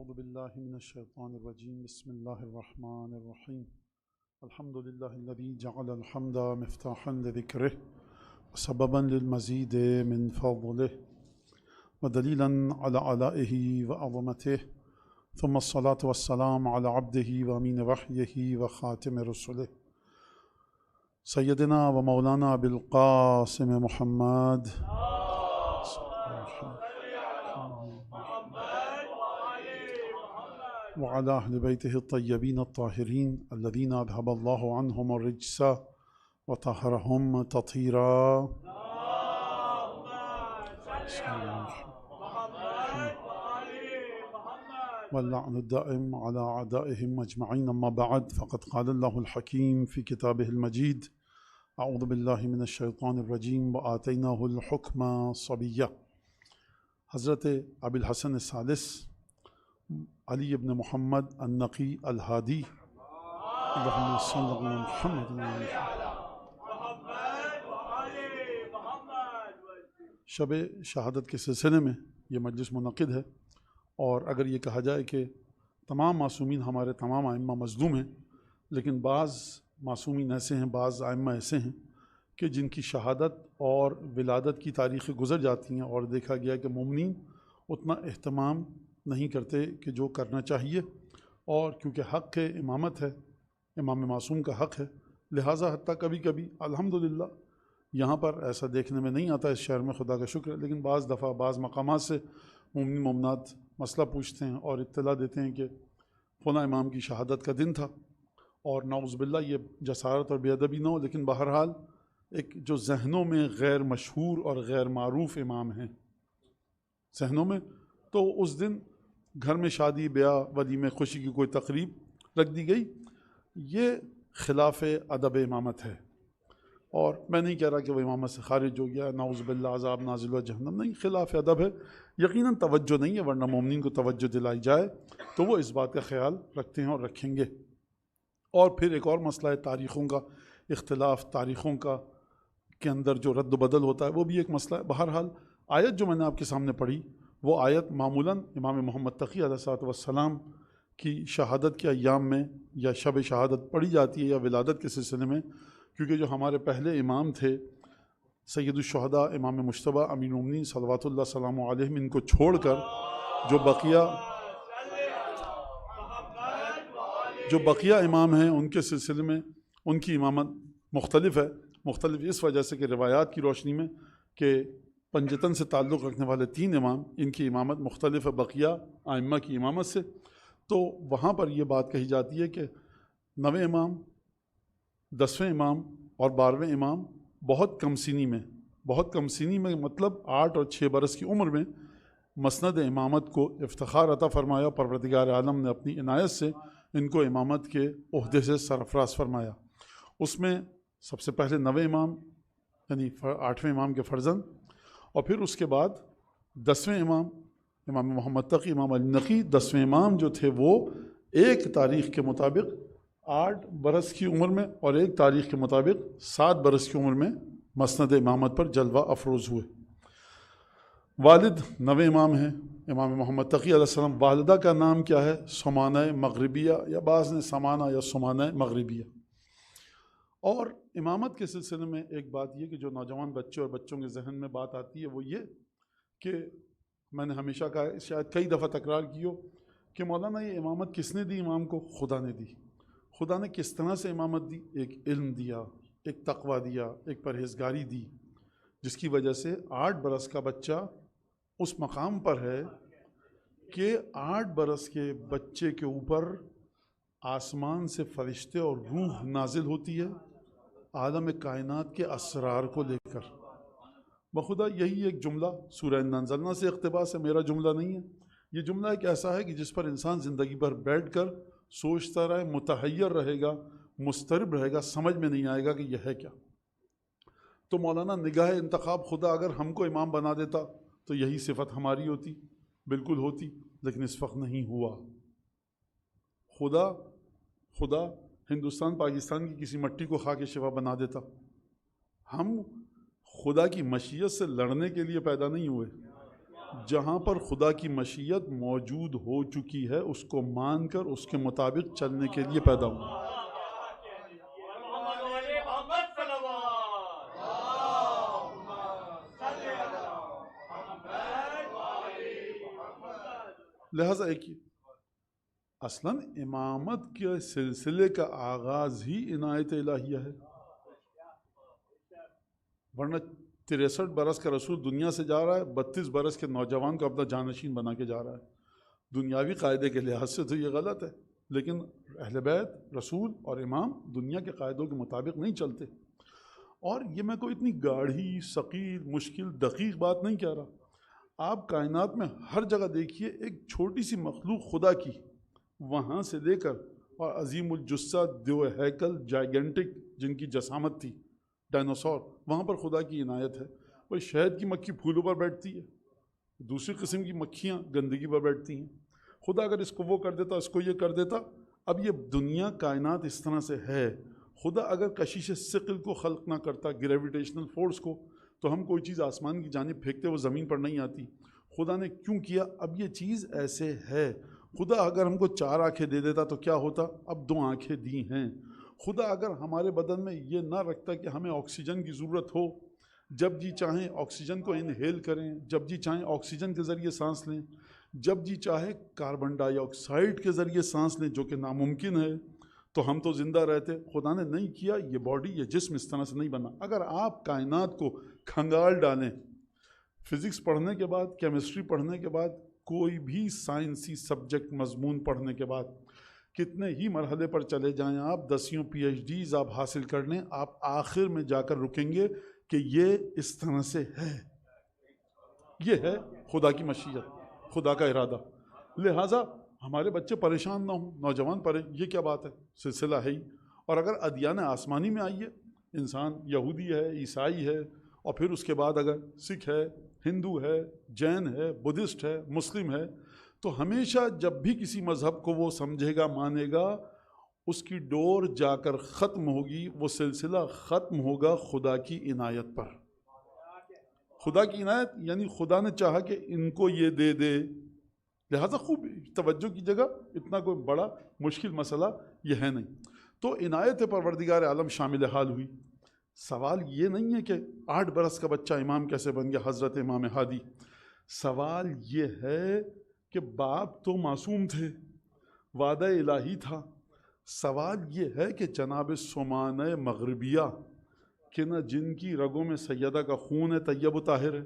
أعوذ بالله من الشيطان الرجيم بسم الله الرحمن الرحيم الحمد لله الذي جعل الحمد مفتاحا لذكره وسببا للمزيد من فضله ودليلا على آلائه وعظمته ثم الصلاة والسلام على عبده وأمين وحيه وخاتم رسله سيدنا ومولانا بالقاسم محمد وعلى أهل بيته الطيبين الطاهرين الذين أذهب الله عنهم الرجس وطهرهم تطهيرا واللعن الدائم على أعدائهم أجمعين. أما بعد، فقد قال الله الحكيم في كتابه المجيد: أعوذ بالله من الشيطان الرجيم وآتيناه الحكم صبيا. حضرت ابی الحسن الثالث علی ابن محمد النقی الہادی اللہم صلی علی محمد شب شہادت کے سلسلے میں یہ مجلس منعقد ہے، اور اگر یہ کہا جائے کہ تمام معصومین ہمارے تمام ائمہ مظلوم ہیں، لیکن بعض معصومین ایسے ہیں، بعض ائمہ ایسے ہیں کہ جن کی شہادت اور ولادت کی تاریخیں گزر جاتی ہیں، اور دیکھا گیا کہ مومنین اتنا اہتمام نہیں کرتے کہ جو کرنا چاہیے، اور کیونکہ حق امامت ہے، امام معصوم کا حق ہے، لہٰذا حتیٰ کبھی کبھی الحمدللہ یہاں پر ایسا دیکھنے میں نہیں آتا اس شہر میں، خدا کا شکر ہے، لیکن بعض دفعہ بعض مقامات سے مومنین مومنات مسئلہ پوچھتے ہیں اور اطلاع دیتے ہیں کہ فلاں امام کی شہادت کا دن تھا، اور نعوذ باللہ یہ جسارت اور بے ادبی نہ ہو، لیکن بہرحال ایک جو ذہنوں میں غیر مشہور اور غیر معروف امام ہیں ذہنوں میں، تو اس دن گھر میں شادی بیاہ ولیمے خوشی کی کوئی تقریب رکھ دی گئی، یہ خلاف ادب امامت ہے۔ اور میں نہیں کہہ رہا کہ وہ امامت سے خارج ہو گیا، نعوذ باللہ عذاب نازل و جہنم، نہیں، خلاف ادب ہے، یقیناً توجہ نہیں ہے، ورنہ مومنین کو توجہ دلائی جائے تو وہ اس بات کا خیال رکھتے ہیں اور رکھیں گے۔ اور پھر ایک اور مسئلہ ہے تاریخوں کا، اختلاف تاریخوں کا کے اندر جو رد و بدل ہوتا ہے، وہ بھی ایک مسئلہ ہے۔ بہرحال آیت جو میں نے آپ کے سامنے پڑھی، وہ آیت معمولاً امام محمد تقی علیہ السلام کی شہادت کے ایام میں یا شب شہادت پڑھی جاتی ہے، یا ولادت کے سلسلے میں، کیونکہ جو ہمارے پہلے امام تھے سید الشہداء امام مجتبیٰ امیر المومنین صلوات اللہ سلام علیہم، ان کو چھوڑ کر جو بقیہ امام ہیں ان کے سلسلے میں ان کی امامت مختلف ہے، مختلف اس وجہ سے کہ روایات کی روشنی میں کہ پنجتن سے تعلق رکھنے والے 3 امام، ان کی امامت مختلف ہے بقیہ ائمہ کی امامت سے، تو وہاں پر یہ بات کہی جاتی ہے کہ 9ویں امام، 10ویں امام اور 12ویں امام بہت کم سینی میں مطلب 8 اور 6 برس کی عمر میں مسند امامت کو افتخار عطا فرمایا، پروردگار عالم نے اپنی عنایت سے ان کو امامت کے عہدے سے سرفراز فرمایا۔ اس میں سب سے پہلے 9ویں امام یعنی 8ویں امام کے فرزند، اور پھر اس کے بعد 10ویں امام امام محمد تقی امام علی نقی 10ویں امام جو تھے، وہ ایک تاریخ کے مطابق 8 برس کی عمر میں اور ایک تاریخ کے مطابق 7 برس کی عمر میں مسند امامت پر جلوہ افروز ہوئے۔ والد 9ویں امام ہیں امام محمد تقی علیہ السلام، والدہ کا نام کیا ہے؟ سمانہ مغربیہ، یا بعض نے سمانہ یا سمانہ مغربیہ۔ اور امامت کے سلسلے میں ایک بات یہ کہ جو نوجوان بچے اور بچوں کے ذہن میں بات آتی ہے، وہ یہ کہ میں نے ہمیشہ کہا، شاید کئی دفعہ تکرار کی ہو، کہ مولانا یہ امامت کس نے دی؟ امام کو خدا نے دی۔ خدا نے کس طرح سے امامت دی؟ ایک علم دیا، ایک تقویٰ دیا، ایک پرہیزگاری دی، جس کی وجہ سے 8 برس کا بچہ اس مقام پر ہے کہ 8 برس کے بچے کے اوپر آسمان سے فرشتے اور روح نازل ہوتی ہے عالم کائنات کے اسرار کو لے کر۔ بخدا یہی ایک جملہ سورہ انا انزلنا سے اقتباس ہے، میرا جملہ نہیں ہے، یہ جملہ ایک ایسا ہے کہ جس پر انسان زندگی بھر بیٹھ کر سوچتا رہے، متحیر رہے گا، مضطرب رہے گا، سمجھ میں نہیں آئے گا کہ یہ ہے کیا۔ تو مولانا نگاہ انتخاب خدا اگر ہم کو امام بنا دیتا تو یہی صفت ہماری ہوتی، بالکل ہوتی، لیکن اس وقت نہیں ہوا۔ خدا ہندوستان پاکستان کی کسی مٹی کو خاک شفا بنا دیتا۔ ہم خدا کی مشیت سے لڑنے کے لیے پیدا نہیں ہوئے، جہاں پر خدا کی مشیت موجود ہو چکی ہے اس کو مان کر اس کے مطابق چلنے کے لیے پیدا ہوں. لہذا ایک اصلاً امامت کے سلسلے کا آغاز ہی عنایت الہیہ ہے، ورنہ 63 برس کا رسول دنیا سے جا رہا ہے، 32 برس کے نوجوان کو اپنا جانشین بنا کے جا رہا ہے. دنیاوی قاعدے کے لحاظ سے تو یہ غلط ہے، لیکن اہل بیت، رسول اور امام دنیا کے قاعدوں کے مطابق نہیں چلتے. اور یہ میں کوئی اتنی گاڑھی، ثقیل، مشکل، دقیق بات نہیں کہہ رہا. آپ کائنات میں ہر جگہ دیکھیے، ایک چھوٹی سی مخلوق خدا کی، وہاں سے لے کر اور عظیم الجثہ دیو ہیکل جائگنٹک جن کی جسامت تھی، ڈائنوسور، وہاں پر خدا کی عنایت ہے. وہ شہد کی مکھی پھولوں پر بیٹھتی ہے، دوسری قسم کی مکھیاں گندگی پر بیٹھتی ہیں. خدا اگر اس کو وہ کر دیتا، اس کو یہ کر دیتا. اب یہ دنیا کائنات اس طرح سے ہے. خدا اگر کشش ثقل کو خلق نہ کرتا، گریویٹیشنل فورس کو، تو ہم کوئی چیز آسمان کی جانب پھینکتے وہ زمین پر نہیں آتی. خدا نے کیوں کیا؟ اب یہ چیز ایسے ہے. خدا اگر ہم کو 4 آنکھیں دے دیتا تو کیا ہوتا؟ اب 2 آنکھیں دی ہیں. خدا اگر ہمارے بدن میں یہ نہ رکھتا کہ ہمیں آکسیجن کی ضرورت ہو، جب جی چاہیں آکسیجن کو انہیل کریں، جب جی چاہیں آکسیجن کے ذریعے سانس لیں، جب جی چاہے کاربن ڈائی آکسائڈ کے ذریعے سانس لیں، جو کہ ناممکن ہے، تو ہم تو زندہ رہتے. خدا نے نہیں کیا. یہ باڈی، یہ جسم اس طرح سے نہیں بنا. اگر آپ کائنات کو کھنگال ڈالیں، فزکس پڑھنے کے بعد، کیمسٹری پڑھنے کے بعد، کوئی بھی سائنسی سبجیکٹ مضمون پڑھنے کے بعد، کتنے ہی مرحلے پر چلے جائیں آپ، 10 پی ایچ ڈیز آپ حاصل کر لیں، آپ آخر میں جا کر رکیں گے کہ یہ اس طرح سے ہے. یہ ہے خدا کی مشیت، خدا کا ارادہ. لہٰذا ہمارے بچے پریشان نہ ہوں، نوجوان پڑھیں، یہ کیا بات ہے، سلسلہ ہے ہی. اور اگر ادیان آسمانی میں آئیے، انسان یہودی ہے، عیسائی ہے، اور پھر اس کے بعد اگر سکھ ہے، ہندو ہے، جین ہے، بدھسٹ ہے، مسلم ہے، تو ہمیشہ جب بھی کسی مذہب کو وہ سمجھے گا، مانے گا، اس کی ڈور جا کر ختم ہوگی. وہ سلسلہ ختم ہوگا خدا کی عنایت پر. خدا کی عنایت یعنی خدا نے چاہا کہ ان کو یہ دے دے. لہٰذا خوب توجہ کی جگہ، اتنا کوئی بڑا مشکل مسئلہ یہ ہے نہیں. تو عنایت پروردگار عالم شامل حال ہوئی. سوال یہ نہیں ہے کہ 8 برس کا بچہ امام کیسے بن گیا، حضرت امام ہادی. سوال یہ ہے کہ باپ تو معصوم تھے، وعدہ الہی تھا. سوال یہ ہے کہ جناب سمانہ مغربیہ، کہ نہ جن کی رگوں میں سیدہ کا خون ہے طیب و طاہر ہے،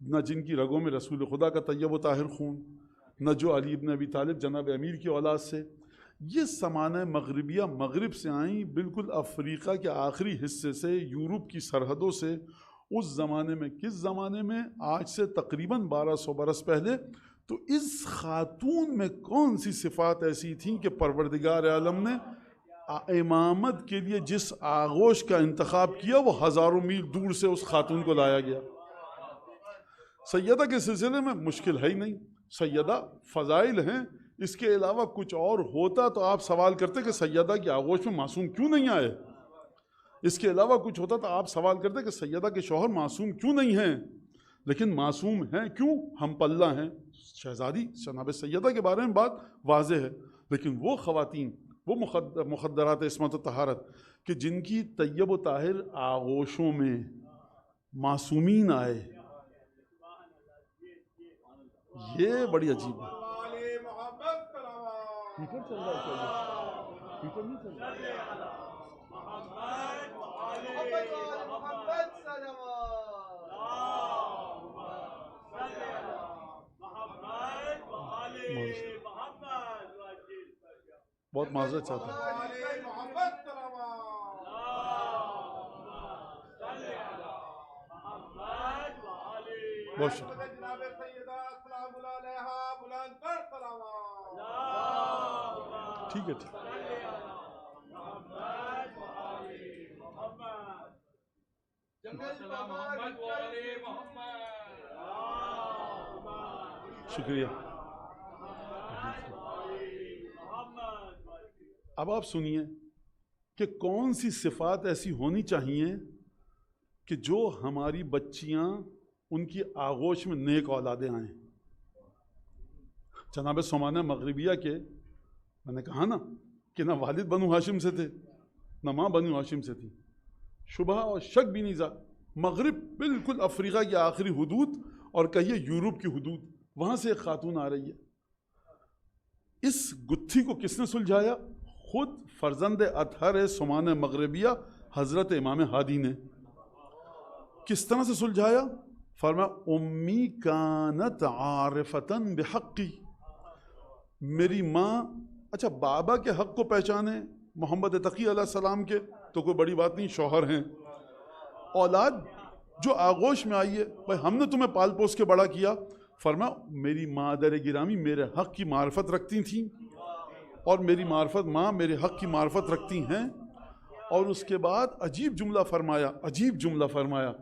نہ جن کی رگوں میں رسول خدا کا طیب و طاہر خون، نہ جو علی ابن ابی طالب جناب امیر کی اولاد سے، یہ سمانہ مغربیہ مغرب سے آئیں، بالکل افریقہ کے آخری حصے سے، یورپ کی سرحدوں سے. اس زمانے میں، کس زمانے میں؟ آج سے تقریباً 1200 برس پہلے. تو اس خاتون میں کون سی صفات ایسی تھیں کہ پروردگار عالم نے امامت کے لیے جس آغوش کا انتخاب کیا، وہ ہزاروں میل دور سے اس خاتون کو لایا گیا. سیدہ کے سلسلے میں مشکل ہے ہی نہیں. سیدہ فضائل ہیں، اس کے علاوہ کچھ اور ہوتا تو آپ سوال کرتے کہ سیدہ کی آغوش میں معصوم کیوں نہیں آئے. اس کے علاوہ کچھ ہوتا تو آپ سوال کرتے کہ سیدہ کے شوہر معصوم کیوں نہیں ہیں. لیکن معصوم ہیں کیوں؟ ہم پلہ ہیں. شہزادی جناب سیدہ کے بارے میں بات واضح ہے، لیکن وہ خواتین، وہ مخدرات عصمت و طہارت کہ جن کی طیب و طاہر آغوشوں میں معصومین آئے، یہ بڑی عجیب ہے. ہیٹر چل رہا ہے کیا؟ ہیٹر نہیں چل رہا ہے. بہت معذرت چاہتا ہوں. بہت شکریہ. ٹھیک ہے، ٹھیک ہے. شکریہ. اب آپ سنیے کہ کون سی صفات ایسی ہونی چاہیے کہ جو ہماری بچیاں ان کی آغوش میں نیک اولادیں آئیں. جناب سمانہ مغربیہ کے میں نے کہا نا کہ نہ والد بنو ہاشم سے تھے نہ ماں بنو ہاشم سے تھی، شبہ اور شک بھی نہیں تھا. مغرب بالکل افریقہ کی آخری حدود اور کہیے یورپ کی حدود، وہاں سے ایک خاتون آ رہی ہے. اس گتھی کو کس نے سلجھایا؟ خود فرزند اطہر سمانہ مغربیہ حضرت امام ہادی نے. کس طرح سے سلجھایا؟ فرمایا امی کانت عارفتن بحقی، میری ماں اچھا بابا کے حق کو پہچانے محمد تقی علیہ السلام کے تو کوئی بڑی بات نہیں، شوہر ہیں. اولاد جو آغوش میں آئی ہے، بھائی ہم نے تمہیں پال پوس کے بڑا کیا. فرمایا میری مادر گرامی میرے حق کی معرفت رکھتی تھیں اور میری معرفت ماں میرے حق کی معرفت رکھتی ہیں. اور اس کے بعد عجیب جملہ فرمایا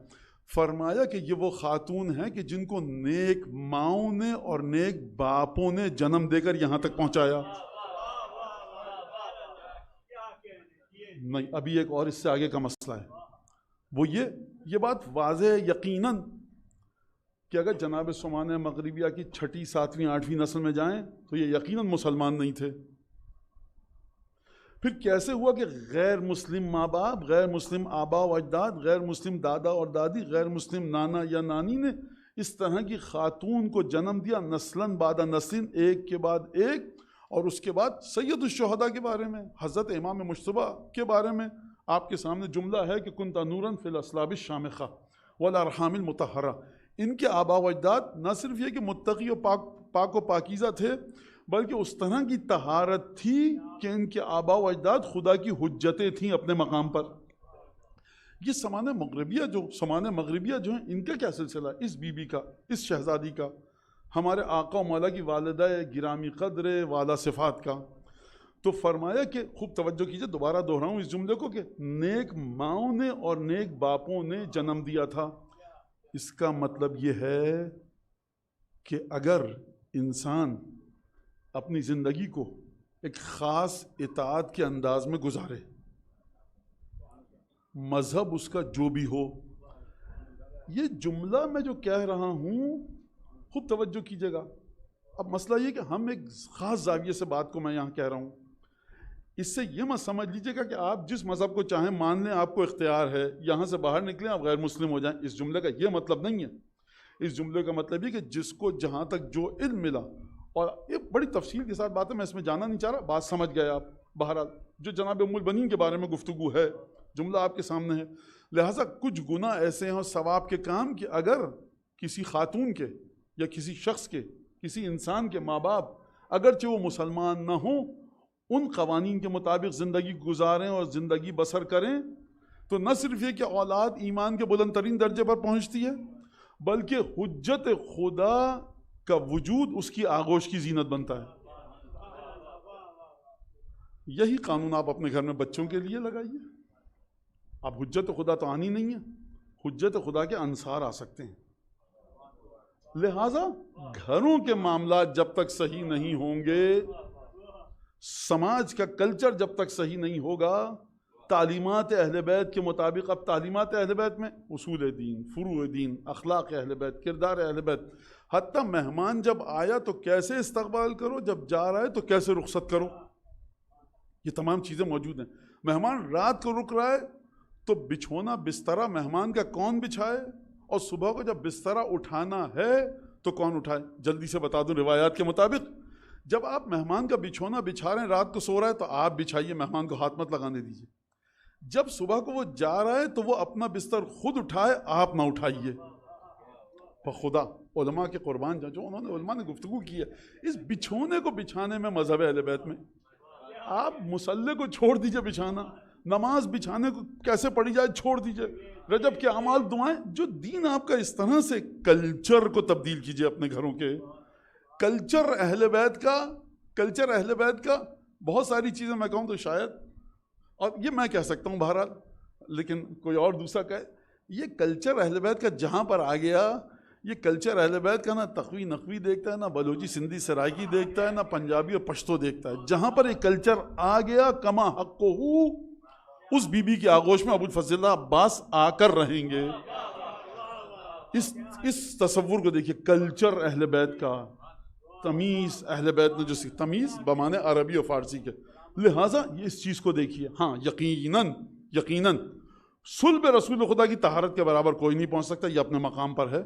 فرمایا کہ یہ وہ خاتون ہیں کہ جن کو نیک ماؤں نے اور نیک باپوں نے جنم دے کر یہاں تک پہنچایا. نہیں، ابھی ایک اور اس سے آگے کا مسئلہ ہے، وہ یہ بات واضح ہے یقیناً کہ اگر جناب سمانہ مغربیہ کی 6، 7، 8ویں نسل میں جائیں تو یہ یقیناً مسلمان نہیں تھے. پھر کیسے ہوا کہ غیر مسلم ماں باپ، غیر مسلم آبا و اجداد، غیر مسلم دادا اور دادی، غیر مسلم نانا یا نانی نے اس طرح کی خاتون کو جنم دیا، نسلاً بعد نسل، ایک کے بعد ایک. اور اس کے بعد سید الشہداء کے بارے میں، حضرت امام مجتبیٰ کے بارے میں آپ کے سامنے جملہ ہے کہ کنت نوراً فی الاصلاب الشامخہ والارحام المطہرہ. ان کے آبا و اجداد نہ صرف یہ کہ متقی و پاک و پاکیزہ تھے، بلکہ اس طرح کی طہارت تھی کہ ان کے آبا و اجداد خدا کی حجتیں تھیں اپنے مقام پر. یہ سمانہ مغربیہ جو ہیں، ان کا کیا سلسلہ ہے؟ اس بی بی کا، اس شہزادی کا، ہمارے آقا و مولا کی والدہ گرامی قدر والا صفات کا. تو فرمایا کہ خوب توجہ کیجئے، دوبارہ دہراؤں اس جملے کو کہ نیک ماؤں نے اور نیک باپوں نے جنم دیا تھا. اس کا مطلب یہ ہے کہ اگر انسان اپنی زندگی کو ایک خاص اطاعت کے انداز میں گزارے، مذہب اس کا جو بھی ہو، یہ جملہ میں جو کہہ رہا ہوں خوب توجہ کیجیے گا. اب مسئلہ یہ کہ ہم ایک خاص زاویے سے بات کو میں یہاں کہہ رہا ہوں، اس سے یہ مت سمجھ لیجیے گا کہ آپ جس مذہب کو چاہیں مان لیں، آپ کو اختیار ہے، یہاں سے باہر نکلیں آپ غیر مسلم ہو جائیں. اس جملے کا یہ مطلب نہیں ہے. اس جملے کا مطلب یہ کہ جس کو جہاں تک جو علم ملا، اور یہ بڑی تفصیل کے ساتھ بات ہے، میں اس میں جانا نہیں چاہ رہا، بات سمجھ گئے آپ. بہرحال جو جناب ام البنین کے بارے میں گفتگو ہے، جملہ آپ کے سامنے ہے. لہٰذا کچھ گناہ ایسے ہیں اور ثواب کے کام کہ اگر کسی خاتون کے یا کسی شخص کے، کسی انسان کے ماں باپ اگرچہ وہ مسلمان نہ ہوں، ان قوانین کے مطابق زندگی گزاریں اور زندگی بسر کریں، تو نہ صرف یہ کہ اولاد ایمان کے بلند ترین درجے پر پہنچتی ہے، بلکہ حجت خدا کا وجود اس کی آغوش کی زینت بنتا ہے. یہی قانون آپ اپنے گھر میں بچوں کے لیے لگائیے. اب حجت خدا تو آنی نہیں ہے، حجت خدا کے انصار آ سکتے ہیں. لہٰذا گھروں کے معاملات جب تک صحیح نہیں ہوں گے، سماج کا کلچر جب تک صحیح نہیں ہوگا، تعلیمات اہل بیت کے مطابق. اب تعلیمات اہل بیت میں اصول دین، فروع دین، اخلاق اہل بیت، کردار اہل بیت، حتیٰ مہمان جب آیا تو کیسے استقبال کرو، جب جا رہا ہے تو کیسے رخصت کرو، یہ تمام چیزیں موجود ہیں. مہمان رات کو رک رہا ہے تو بچھونا بسترا مہمان کا کون بچھائے، اور صبح کو جب بسترا اٹھانا ہے تو کون اٹھائے. جلدی سے بتا دوں روایات کے مطابق، جب آپ مہمان کا بچھونا بچھا رہے ہیں، رات کو سو رہا ہے تو آپ بچھائیے، مہمان کو ہاتھ مت لگانے دیجیے. جب صبح کو وہ جا رہا ہے تو وہ اپنا بستر خود اٹھائے، آپ نہ اٹھائیے. خدا علماء کے قربان جو انہوں نے علماء نے گفتگو کی ہے اس بچھونے کو بچھانے میں مذہب اہل بیت میں. آپ مصلے کو چھوڑ دیجئے بچھانا، نماز بچھانے کو کیسے پڑھی جائے چھوڑ دیجئے، رجب کے اعمال دعائیں، جو دین آپ کا اس طرح سے کلچر کو تبدیل کیجئے اپنے گھروں کے. کلچر اہل بیت کا بہت ساری چیزیں میں کہوں تو شاید، اور یہ میں کہہ سکتا ہوں بہرحال، لیکن کوئی اور دوسرا کہے، یہ کلچر اہل بیت کا جہاں پر آ گیا، یہ کلچر اہل بیت کا نہ تقوی نقوی دیکھتا ہے، نہ بلوچی سندھی سرائکی دیکھتا ہے، نہ پنجابی اور پشتو دیکھتا ہے. جہاں پر یہ کلچر آ گیا، کما حقہ، اس بی بی کی آغوش میں ابو الفضل اللہ عباس آ کر رہیں گے. اس تصور کو دیکھیے، کلچر اہل بیت کا، تمیز اہل بیت نے جو تمیز بمانے عربی اور فارسی کے، لہٰذا یہ اس چیز کو دیکھیے. ہاں یقیناً صلب رسول خدا کی طہارت کے برابر کوئی نہیں پہنچ سکتا، یہ اپنے مقام پر ہے.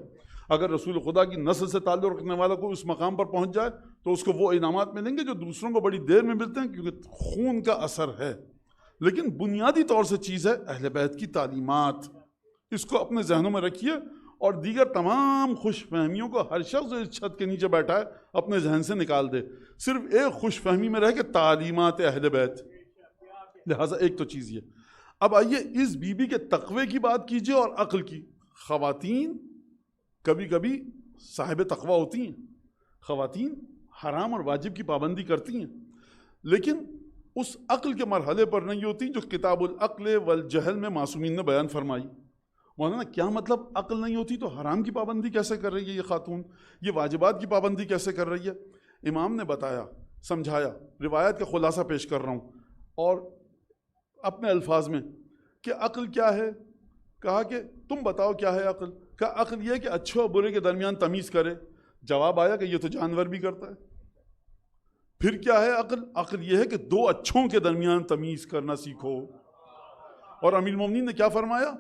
اگر رسول خدا کی نسل سے تعلق رکھنے والا کو اس مقام پر پہنچ جائے تو اس کو وہ انعامات ملیں گے جو دوسروں کو بڑی دیر میں ملتے ہیں، کیونکہ خون کا اثر ہے. لیکن بنیادی طور سے چیز ہے اہل بیت کی تعلیمات. اس کو اپنے ذہنوں میں رکھیے، اور دیگر تمام خوش فہمیوں کو ہر شخص اس چھت کے نیچے بیٹھا ہے اپنے ذہن سے نکال دے. صرف ایک خوش فہمی میں رہ کے تعلیمات اہل بیت. لہٰذا ایک تو چیز یہ. اب آئیے اس بی بی کے تقوی کی بات کیجیے اور عقل کی. خواتین کبھی کبھی صاحب تقوی ہوتی ہیں، خواتین حرام اور واجب کی پابندی کرتی ہیں، لیکن اس عقل کے مرحلے پر نہیں ہوتی جو کتاب العقل والجہل میں معصومین نے بیان فرمائی. مولانا کیا مطلب عقل نہیں ہوتی تو حرام کی پابندی کیسے کر رہی ہے یہ خاتون، یہ واجبات کی پابندی کیسے کر رہی ہے؟ امام نے بتایا، سمجھایا، روایت کا خلاصہ پیش کر رہا ہوں اور اپنے الفاظ میں کہ عقل کیا ہے. کہا کہ تم بتاؤ کیا ہے عقل. کہا عقل یہ ہے کہ اچھے اور برے کے درمیان تمیز کرے. جواب آیا کہ یہ تو جانور بھی کرتا ہے. پھر کیا ہے عقل؟ عقل یہ ہے کہ دو اچھوں کے درمیان تمیز کرنا سیکھو. اور امیر المومنین نے کیا فرمایا؟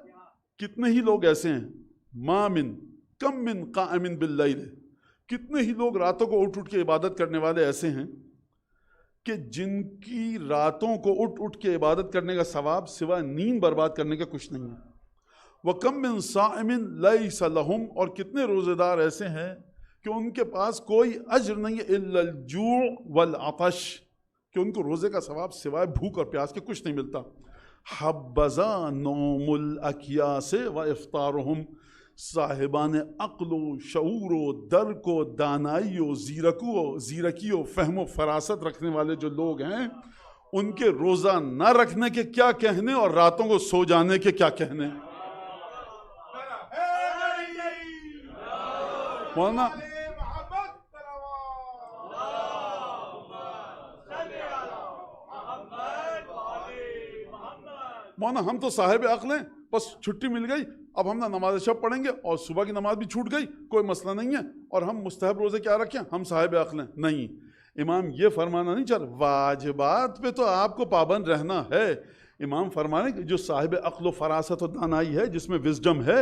کتنے ہی لوگ ایسے ہیں، ما من کم من قائم باللیل، کتنے ہی لوگ راتوں کو اٹھ کے عبادت کرنے والے ایسے ہیں کہ جن کی راتوں کو اٹھ کے عبادت کرنے کا ثواب سوائے نیند برباد کرنے کا کچھ نہیں ہے. وَكَم مِّن صَائِمٍ لَيْسَ لَهُمْ، اور کتنے روزے دار ایسے ہیں کہ ان کے پاس کوئی اجر نہیں ہے الا الجوع والعطش، کہ ان کو روزے کا ثواب سوائے بھوک اور پیاس کے کچھ نہیں ملتا. حبذا نوم الاکیاس و افطارہم، صاحبان عقل و شعور و درک و دانائی و زیرکی و فہم و فراست رکھنے والے جو لوگ ہیں، ان کے روزہ نہ رکھنے کے کیا کہنے اور راتوں کو سو جانے کے کیا کہنے. مولانا ہم تو صاحب عقل ہیں، بس چھٹی مل گئی، اب ہم نہ نماز شب پڑھیں گے اور صبح کی نماز بھی چھوٹ گئی، کوئی مسئلہ نہیں ہے، اور ہم مستحب روزے کیا رکھیں، ہم صاحب عقل ہیں. نہیں، امام یہ فرمانا نہیں چاہ رہا. واجبات پہ تو آپ کو پابند رہنا ہے. امام فرمانے کہ جو صاحب عقل و فراست و دانائی ہے، جس میں وزڈم ہے،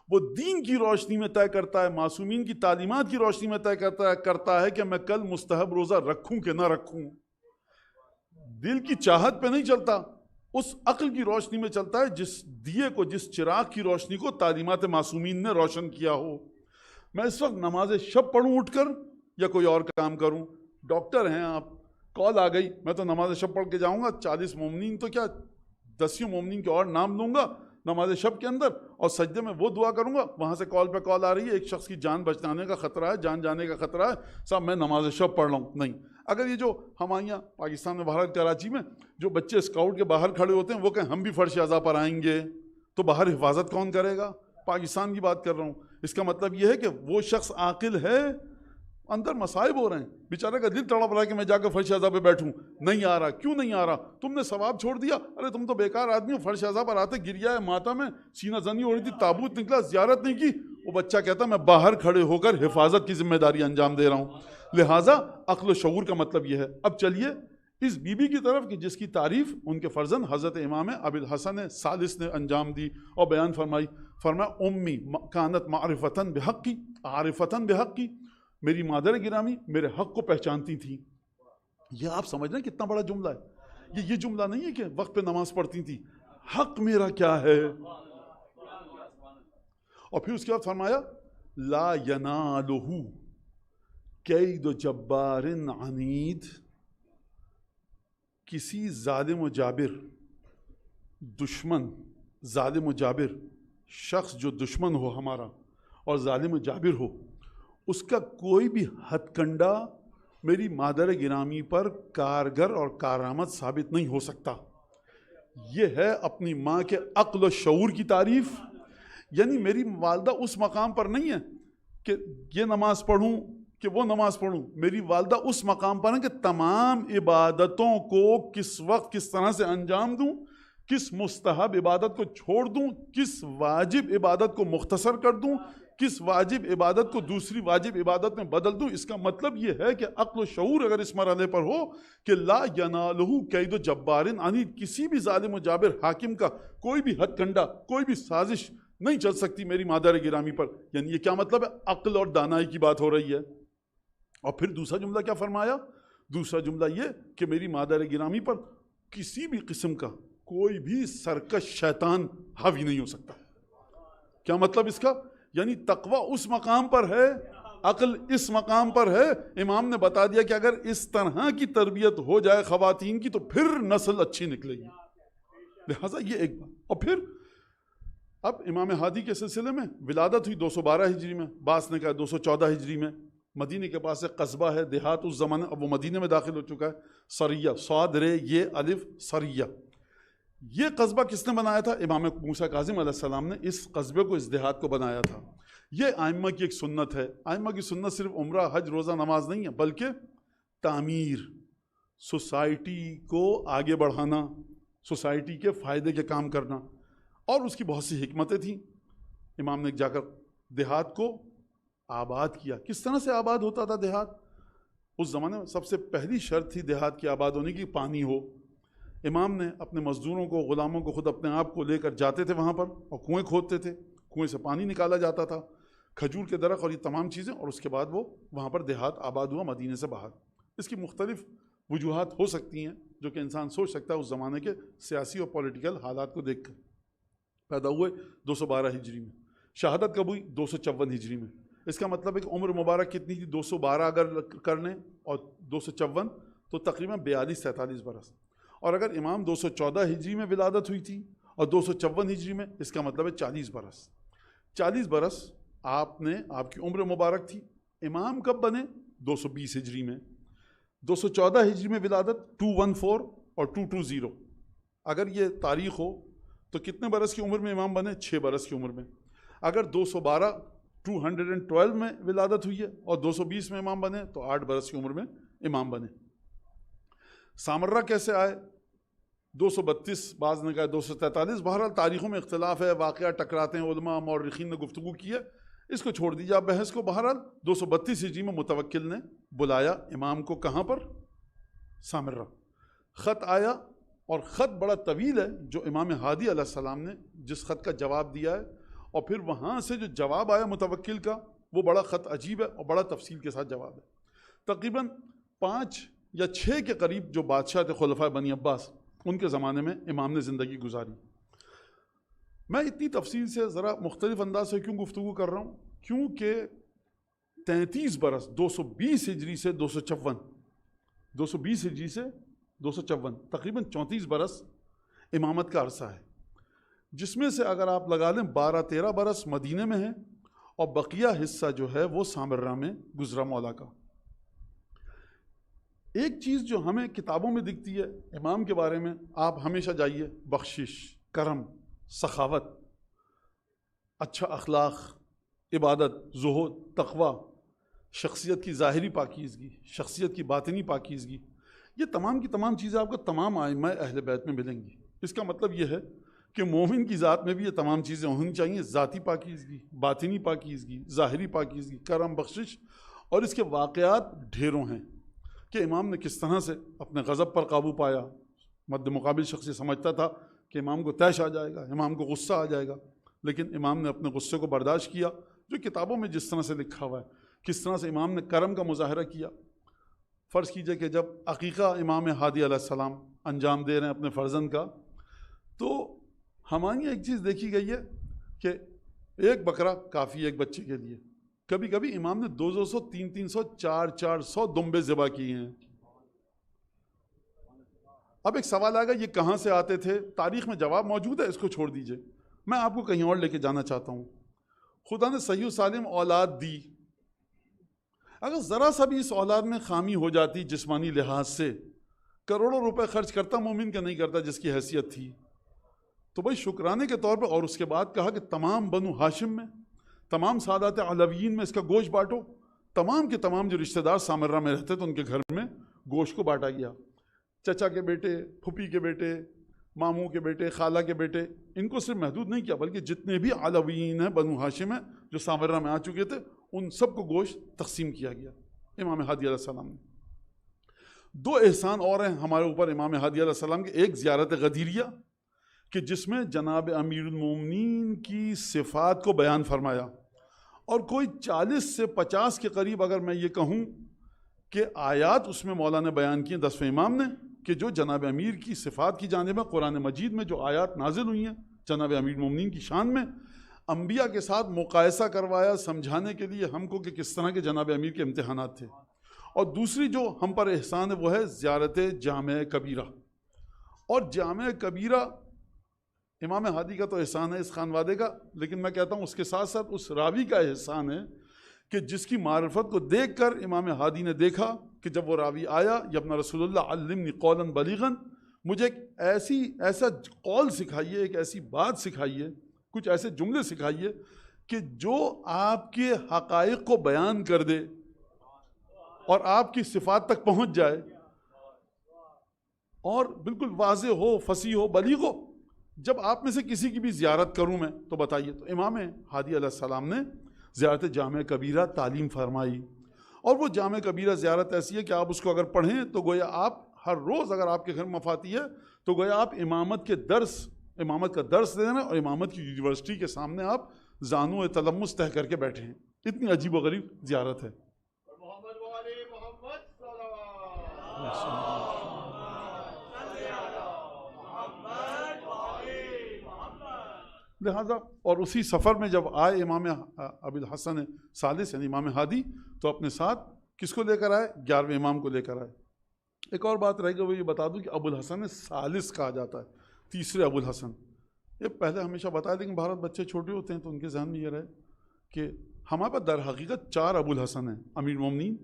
وہ دین کی روشنی میں طے کرتا ہے، معصومین کی تعلیمات کی روشنی میں طے کرتا ہے کہ میں کل مستحب روزہ رکھوں کہ نہ رکھوں. دل کی چاہت پہ نہیں چلتا، اس عقل کی روشنی میں چلتا ہے جس دیے کو، جس چراغ کی روشنی کو تعلیمات معصومین نے روشن کیا ہو. میں اس وقت نماز شب پڑھوں اٹھ کر یا کوئی اور کام کروں؟ ڈاکٹر ہیں آپ، کال آ گئی، میں تو نماز شب پڑھ کے جاؤں گا، 40 مومنین تو کیا 10 مومنین کے اور نام لوں گا نماز شب کے اندر، اور سجدے میں وہ دعا کروں گا. وہاں سے کال پہ کال آ رہی ہے، ایک شخص کی جان بچانے کا خطرہ ہے، جان جانے کا خطرہ ہے، صاحب میں نماز شب پڑھ رہا ہوں. نہیں. اگر یہ جو ہمارے یہاں پاکستان میں باہر کراچی میں جو بچے اسکاؤٹ کے باہر کھڑے ہوتے ہیں وہ کہیں ہم بھی فرش اعضاء پر آئیں گے، تو باہر حفاظت کون کرے گا؟ پاکستان کی بات کر رہا ہوں. اس کا مطلب یہ ہے کہ وہ شخص عاقل ہے، اندر مصائب ہو رہے ہیں، بیچارے کا دل تڑپ رہا ہے کہ میں جا کے فرش اعضاء پہ بیٹھوں، نہیں آ رہا. کیوں نہیں آ رہا؟ تم نے ثواب چھوڑ دیا. ارے تم تو بیکار آدمی ہو، فرش اعضاء پر آتے گریا ہے ماتم میں، سینہ زنی ہو رہی تھی، تابوت نکلا، زیارت نہیں کی. وہ بچہ کہتا میں باہر کھڑے ہو کر حفاظت کی ذمہ داری انجام دے رہا ہوں. لہٰذا عقل و شعور کا مطلب یہ ہے. اب چلیے اس بی بی کی طرف کہ جس کی تعریف ان کے فرزند حضرت امام ابی الحسن ثالث نے انجام دی اور بیان فرمائی. فرمایا امی کانت معرفتاً بحقی عارفتاً بحقی، میری مادر گرامی میرے حق کو پہچانتی تھی. یہ آپ سمجھ رہے ہیں کتنا بڑا جملہ ہے. یہ جملہ نہیں ہے کہ وقت پہ نماز پڑھتی تھی، حق میرا کیا ہے. اور پھر اس کے بعد فرمایا لا ینالہ کید جبار عنید، کسی ظالم و جابر دشمن، ظالم و جابر شخص جو دشمن ہو ہمارا اور ظالم و جابر ہو، اس کا کوئی بھی ہتھ کنڈا میری مادر گرامی پر کارگر اور کارآمد ثابت نہیں ہو سکتا. یہ ہے اپنی ماں کے عقل و شعور کی تعریف. یعنی میری والدہ اس مقام پر نہیں ہے کہ یہ نماز پڑھوں کہ وہ نماز پڑھوں، میری والدہ اس مقام پر ہے کہ تمام عبادتوں کو کس وقت کس طرح سے انجام دوں، کس مستحب عبادت کو چھوڑ دوں، کس واجب عبادت کو مختصر کر دوں، کس واجب عبادت کو دوسری واجب عبادت میں بدل دوں؟ اس کا مطلب یہ ہے کہ عقل و شعور اگر اس مرحلے پر ہو کہ لا ینالہ کید جبارن عنید، کسی بھی ظالم و جابر حاکم کا کوئی بھی ہتھ کنڈا، کوئی بھی سازش نہیں چل سکتی میری مادر گرامی پر. یعنی یہ کیا مطلب ہے؟ عقل اور دانائی کی بات ہو رہی ہے. اور پھر دوسرا جملہ کیا فرمایا؟ دوسرا جملہ یہ کہ میری مادر گرامی پر کسی بھی قسم کا کوئی بھی سرکش شیطان حاوی نہیں ہو سکتا. کیا مطلب اس کا؟ یعنی تقوی اس مقام پر ہے، عقل اس مقام پر ہے. امام نے بتا دیا کہ اگر اس طرح کی تربیت ہو جائے خواتین کی تو پھر نسل اچھی نکلے گی. لہٰذا یہ ایک بات. اور پھر اب امام ہادی کے سلسلے میں ولادت ہوئی 212 ہجری میں، بعض نے کہا 214 ہجری میں. مدینے کے پاس ایک قصبہ ہے، دیہات اس زمانے، اب وہ مدینے میں داخل ہو چکا ہے، سریہ، صاد رے یہ الف سریہ. یہ قصبہ کس نے بنایا تھا؟ امام موسیٰ کاظم علیہ السلام نے اس قصبے کو، اس دیہات کو بنایا تھا. یہ آئمہ کی ایک سنت ہے. آئمہ کی سنت صرف عمرہ، حج، روزہ، نماز نہیں ہے، بلکہ تعمیر، سوسائٹی کو آگے بڑھانا، سوسائٹی کے فائدے کے کام کرنا. اور اس کی بہت سی حکمتیں تھیں. امام نے جا کر دیہات کو آباد کیا. کس طرح سے آباد ہوتا تھا دیہات؟ اس زمانے میں سب سے پہلی شرط تھی دیہات کی آباد ہونے کی، پانی ہو. امام نے اپنے مزدوروں کو، غلاموں کو، خود اپنے آپ کو لے کر جاتے تھے وہاں پر اور کنویں کھودتے تھے، کنویں سے پانی نکالا جاتا تھا، کھجور کے درخت اور یہ تمام چیزیں. اور اس کے بعد وہ وہاں پر دیہات آباد ہوا مدینے سے باہر. اس کی مختلف وجوہات ہو سکتی ہیں جو کہ انسان سوچ سکتا ہے اس زمانے کے سیاسی اور پولیٹیکل حالات کو دیکھ کر. پیدا ہوئے 212 ہجری میں، شہادت کب ہوئی؟ 254 ہجری میں. اس کا مطلب ہے کہ عمر مبارک کتنی تھی؟ 212 اگر کر لیں اور 254 تو تقریباً 42-43 برس. اور اگر امام 214 ہجری میں ولادت ہوئی تھی اور 254 ہجری میں، اس کا مطلب ہے 40 برس. 40 برس آپ کی عمر مبارک تھی. امام کب بنے؟ 220 ہجری میں. 214 ہجری میں ولادت، 214 اور 220. اگر یہ تاریخ ہو تو کتنے برس کی عمر میں امام بنے؟ 6 برس کی عمر میں. اگر 212 میں ولادت ہوئی ہے اور 220 میں امام بنے تو 8 برس کی عمر میں امام بنے. سامرہ کیسے آئے؟ 232، بعض نے کہا 243. بہرحال تاریخوں میں اختلاف ہے، واقعات ٹکراتے ہیں، علماء مورخین نے گفتگو کی ہے، اس کو چھوڑ دیجیے آپ بحث کو. بہرحال 232 ہجری میں متوکل نے بلایا امام کو. کہاں پر؟ سامرہ. خط آیا اور خط بڑا طویل ہے جو امام ہادی علیہ السلام نے جس خط کا جواب دیا ہے، اور پھر وہاں سے جو جواب آیا متوکل کا وہ بڑا خط عجیب ہے اور بڑا تفصیل کے ساتھ جواب ہے. تقریباً 5 یا 6 کے قریب جو بادشاہ تھے خلفائے بنی عباس، ان کے زمانے میں امام نے زندگی گزاری. میں اتنی تفصیل سے ذرا مختلف انداز سے کیوں گفتگو کر رہا ہوں؟ کیونکہ 33 برس 220 ہجری سے 254، 220 ہجری سے 254، تقریباً 34 برس امامت کا عرصہ ہے، جس میں سے اگر آپ لگا لیں 12-13 برس مدینے میں ہیں اور بقیہ حصہ جو ہے وہ سامرہ میں گزرا مولا کا. ایک چیز جو ہمیں کتابوں میں دکھتی ہے امام کے بارے میں، آپ ہمیشہ جائیے، بخشش، کرم، سخاوت، اچھا اخلاق، عبادت، زہد، تقوی، شخصیت کی ظاہری پاکیزگی، شخصیت کی باطنی پاکیزگی، یہ تمام کی تمام چیزیں آپ کو تمام ائمہ اہل بیت میں ملیں گی. اس کا مطلب یہ ہے کہ مومن کی ذات میں بھی یہ تمام چیزیں ہونی چاہیے، ذاتی پاکیزگی، باطنی پاکیزگی، ظاہری پاکیزگی، کرم، بخشش. اور اس کے واقعات ڈھیروں ہیں کہ امام نے کس طرح سے اپنے غضب پر قابو پایا. مد مقابل شخص سمجھتا تھا کہ امام کو طیش آ جائے گا، امام کو غصہ آ جائے گا، لیکن امام نے اپنے غصے کو برداشت کیا، جو کتابوں میں جس طرح سے لکھا ہوا ہے. کس طرح سے امام نے کرم کا مظاہرہ کیا. فرض کیجئے کہ جب عقیقہ امام ہادی علیہ السلام انجام دے رہے ہیں اپنے فرزند کا، تو ہماری ایک چیز دیکھی گئی ہے کہ ایک بکرا کافی ایک بچے کے لیے. کبھی کبھی امام نے 200 300 400 دمبے ذبح کیے ہیں. اب ایک سوال آئے گا یہ کہاں سے آتے تھے؟ تاریخ میں جواب موجود ہے، اس کو چھوڑ دیجئے، میں آپ کو کہیں اور لے کے جانا چاہتا ہوں. خدا نے صحیح و سالم اولاد دی، اگر ذرا سا بھی اس اولاد میں خامی ہو جاتی جسمانی لحاظ سے، کروڑوں روپے خرچ کرتا مومن کا نہیں کرتا جس کی حیثیت تھی، تو بھائی شکرانے کے طور پہ. اور اس کے بعد کہا کہ تمام بنو ہاشم میں، تمام سادات علویین میں اس کا گوشت بانٹو. تمام کے تمام جو رشتہ دار سامرہ میں رہتے تو ان کے گھر میں گوشت کو بانٹا گیا. چچا کے بیٹے، پھوپھی کے بیٹے، ماموں کے بیٹے، خالہ کے بیٹے، ان کو صرف محدود نہیں کیا بلکہ جتنے بھی علویین ہیں، بنو ہاشم ہیں جو سامرہ میں آ چکے تھے، ان سب کو گوشت تقسیم کیا گیا امام ہادی علیہ السلام نے۔ 2 احسان اور ہیں ہمارے اوپر امام ہادی علیہ السلام کے، ایک زیارت غدیریہ کہ جس میں جناب امیر المومنین کی صفات کو بیان فرمایا، اور کوئی 40 سے 50 کے قریب اگر میں یہ کہوں کہ آیات اس میں مولانا بیان کیے 10ویں امام نے، کہ جو جناب امیر کی صفات کی جانب ہے۔ قرآن مجید میں جو آیات نازل ہوئی ہیں جناب امیر المومنین کی شان میں، انبیاء کے ساتھ مقایسہ کروایا سمجھانے کے لیے ہم کو کہ کس طرح کے جناب امیر کے امتحانات تھے۔ اور دوسری جو ہم پر احسان ہے وہ ہے زیارت جامع کبیرہ، اور جامع کبیرہ امام ہادی کا تو احسان ہے اس خانوادے کا، لیکن میں کہتا ہوں اس کے ساتھ ساتھ اس راوی کا احسان ہے کہ جس کی معرفت کو دیکھ کر امام ہادی نے دیکھا کہ جب وہ راوی آیا، یا اپنا رسول اللہ علمنی قولا بلیغا، مجھے ایک ایسا قول سکھائیے، ایک ایسی بات سکھائیے، کچھ ایسے جملے سکھائیے کہ جو آپ کے حقائق کو بیان کر دے اور آپ کی صفات تک پہنچ جائے اور بالکل واضح ہو، فصیح ہو، بلیغ ہو۔ جب آپ میں سے کسی کی بھی زیارت کروں میں تو بتائیے۔ تو امام ہادی علیہ السلام نے زیارت جامع کبیرہ تعلیم فرمائی، اور وہ جامع کبیرہ زیارت ایسی ہے کہ آپ اس کو اگر پڑھیں تو گویا آپ ہر روز، اگر آپ کے گھر مفاتی ہے تو گویا آپ امامت کا درس دے رہے ہیں، اور امامت کی یونیورسٹی کے سامنے آپ زانو تلمس طے کر کے بیٹھے ہیں۔ اتنی عجیب و غریب زیارت ہے۔ لہذا اور اسی سفر میں جب آئے امام ابی الحسن ثالث یعنی امام ہادی، تو اپنے ساتھ کس کو لے کر آئے؟ 11ویں امام کو لے کر آئے۔ ایک اور بات رہے گی، وہ یہ بتا دوں کہ ابو الحسن ثالث کہا جاتا ہے، تیسرے ابو الحسن۔ یہ پہلے ہمیشہ بتایا، لیکن بھارت بچے چھوٹے ہوتے ہیں تو ان کے ذہن میں یہ رہے کہ ہمارے پاس در حقیقت 4 ابو الحسن ہیں، امیر المومنین،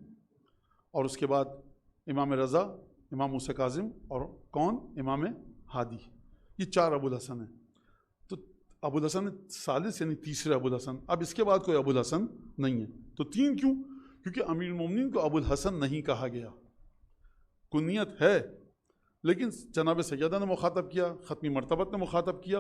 اور اس کے بعد امام رضا، امام موسیٰ کاظم، اور کون؟ امام ہادی۔ یہ 4 ابو الحسن ہیں۔ تو ابو الحسن ثالث یعنی تیسرے ابو الحسن۔ اب اس کے بعد کوئی ابو الحسن نہیں ہے۔ تو 3 کیوں؟ کیونکہ امیر المومنین کو ابو الحسن نہیں کہا گیا، کنیت ہے، لیکن جناب سیدہ نے مخاطب کیا، ختمی مرتبت نے مخاطب کیا،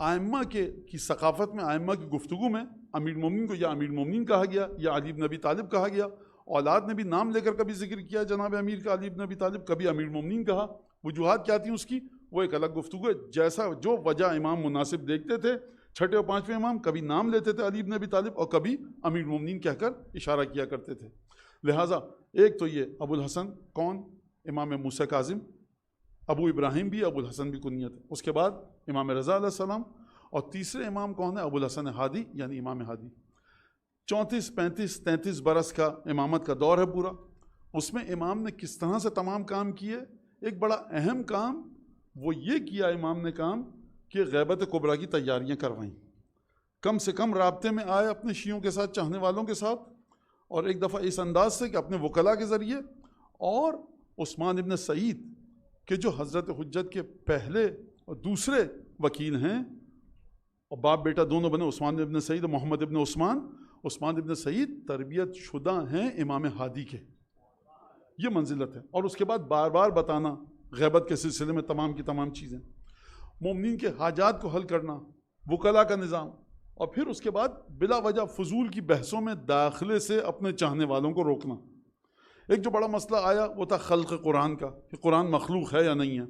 آئمہ کی ثقافت میں، آئمہ کی گفتگو میں امیر المومنین کو یا امیر المومنین کہا گیا یا علی بن ابی طالب کہا گیا۔ اولاد نے بھی نام لے کر کبھی ذکر کیا جناب امیر کا، علی بن ابی طالب، کبھی امیر المومنین کہا۔ وجوہات کیا تھیں اس کی، وہ ایک الگ گفتگو ہے۔ جیسا جو وجہ امام مناسب دیکھتے تھے، 6 اور 5ویں امام کبھی نام لیتے تھے علی بن ابی طالب، اور کبھی امیر المومنین کہہ کر اشارہ کیا کرتے تھے۔ لہٰذا ایک تو یہ ابو الحسن کون؟ امام موسیٰ کاظم، ابو ابراہیم بھی، ابو الحسن بھی کنیت ہے۔ اس کے بعد امام رضا علیہ السلام، اور تیسرے امام کون ہے؟ ابو الحسن ہادی یعنی امام ہادی۔ 34 35 33 برس کا امامت کا دور ہے پورا۔ اس میں امام نے کس طرح سے تمام کام کیے؟ ایک بڑا اہم کام وہ یہ کیا امام نے کام کہ غیبت کبریٰ کی تیاریاں کروائیں، کم سے کم رابطے میں آئے اپنے شیعوں کے ساتھ، چاہنے والوں کے ساتھ، اور ایک دفعہ اس انداز سے کہ اپنے وکلاء کے ذریعے، اور عثمان ابن سعید کہ جو حضرت حجت کے پہلے اور دوسرے وکیل ہیں، اور باپ بیٹا دونوں بنے، عثمان ابن سعید اور محمد ابن عثمان۔ عثمان ابن سعید تربیت شدہ ہیں امام ہادی کے، یہ منزلت ہے۔ اور اس کے بعد بار بار بتانا غیبت کے سلسلے میں تمام کی تمام چیزیں، مومنین کے حاجات کو حل کرنا، وکلاء کا نظام، اور پھر اس کے بعد بلا وجہ فضول کی بحثوں میں داخلے سے اپنے چاہنے والوں کو روکنا۔ ایک جو بڑا مسئلہ آیا وہ تھا خلق قرآن کا، کہ قرآن مخلوق ہے یا نہیں ہے۔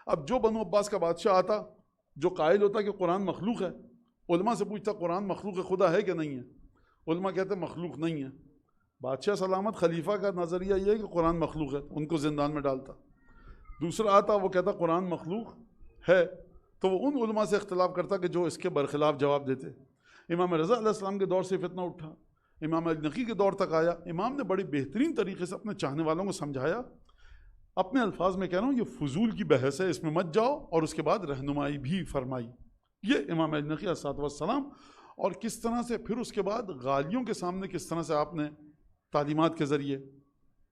اب جو بنو عباس کا بادشاہ آتا جو قائل ہوتا کہ قرآن مخلوق ہے، علماء سے پوچھتا قرآن مخلوق خدا ہے کہ نہیں ہے؟ علماء کہتے مخلوق نہیں ہے۔ بادشاہ سلامت خلیفہ کا نظریہ یہ ہے کہ قرآن مخلوق ہے، ان کو زندان میں ڈالتا۔ دوسرا آتا وہ کہتا قرآن مخلوق ہے، تو وہ ان علماء سے اختلاف کرتا کہ جو اس کے برخلاف جواب دیتے۔ امام رضا علیہ السلام کے دور سے فتنہ اٹھا، امام نقی کے دور تک آیا۔ امام نے بڑی بہترین طریقے سے اپنے چاہنے والوں کو سمجھایا، اپنے الفاظ میں کہہ رہا ہوں یہ فضول کی بحث ہے، اس میں مت جاؤ، اور اس کے بعد رہنمائی بھی فرمائی۔ یہ امام نقی علیہ السلام، اور کس طرح سے پھر اس کے بعد غالیوں کے سامنے کس طرح سے آپ نے تعلیمات کے ذریعے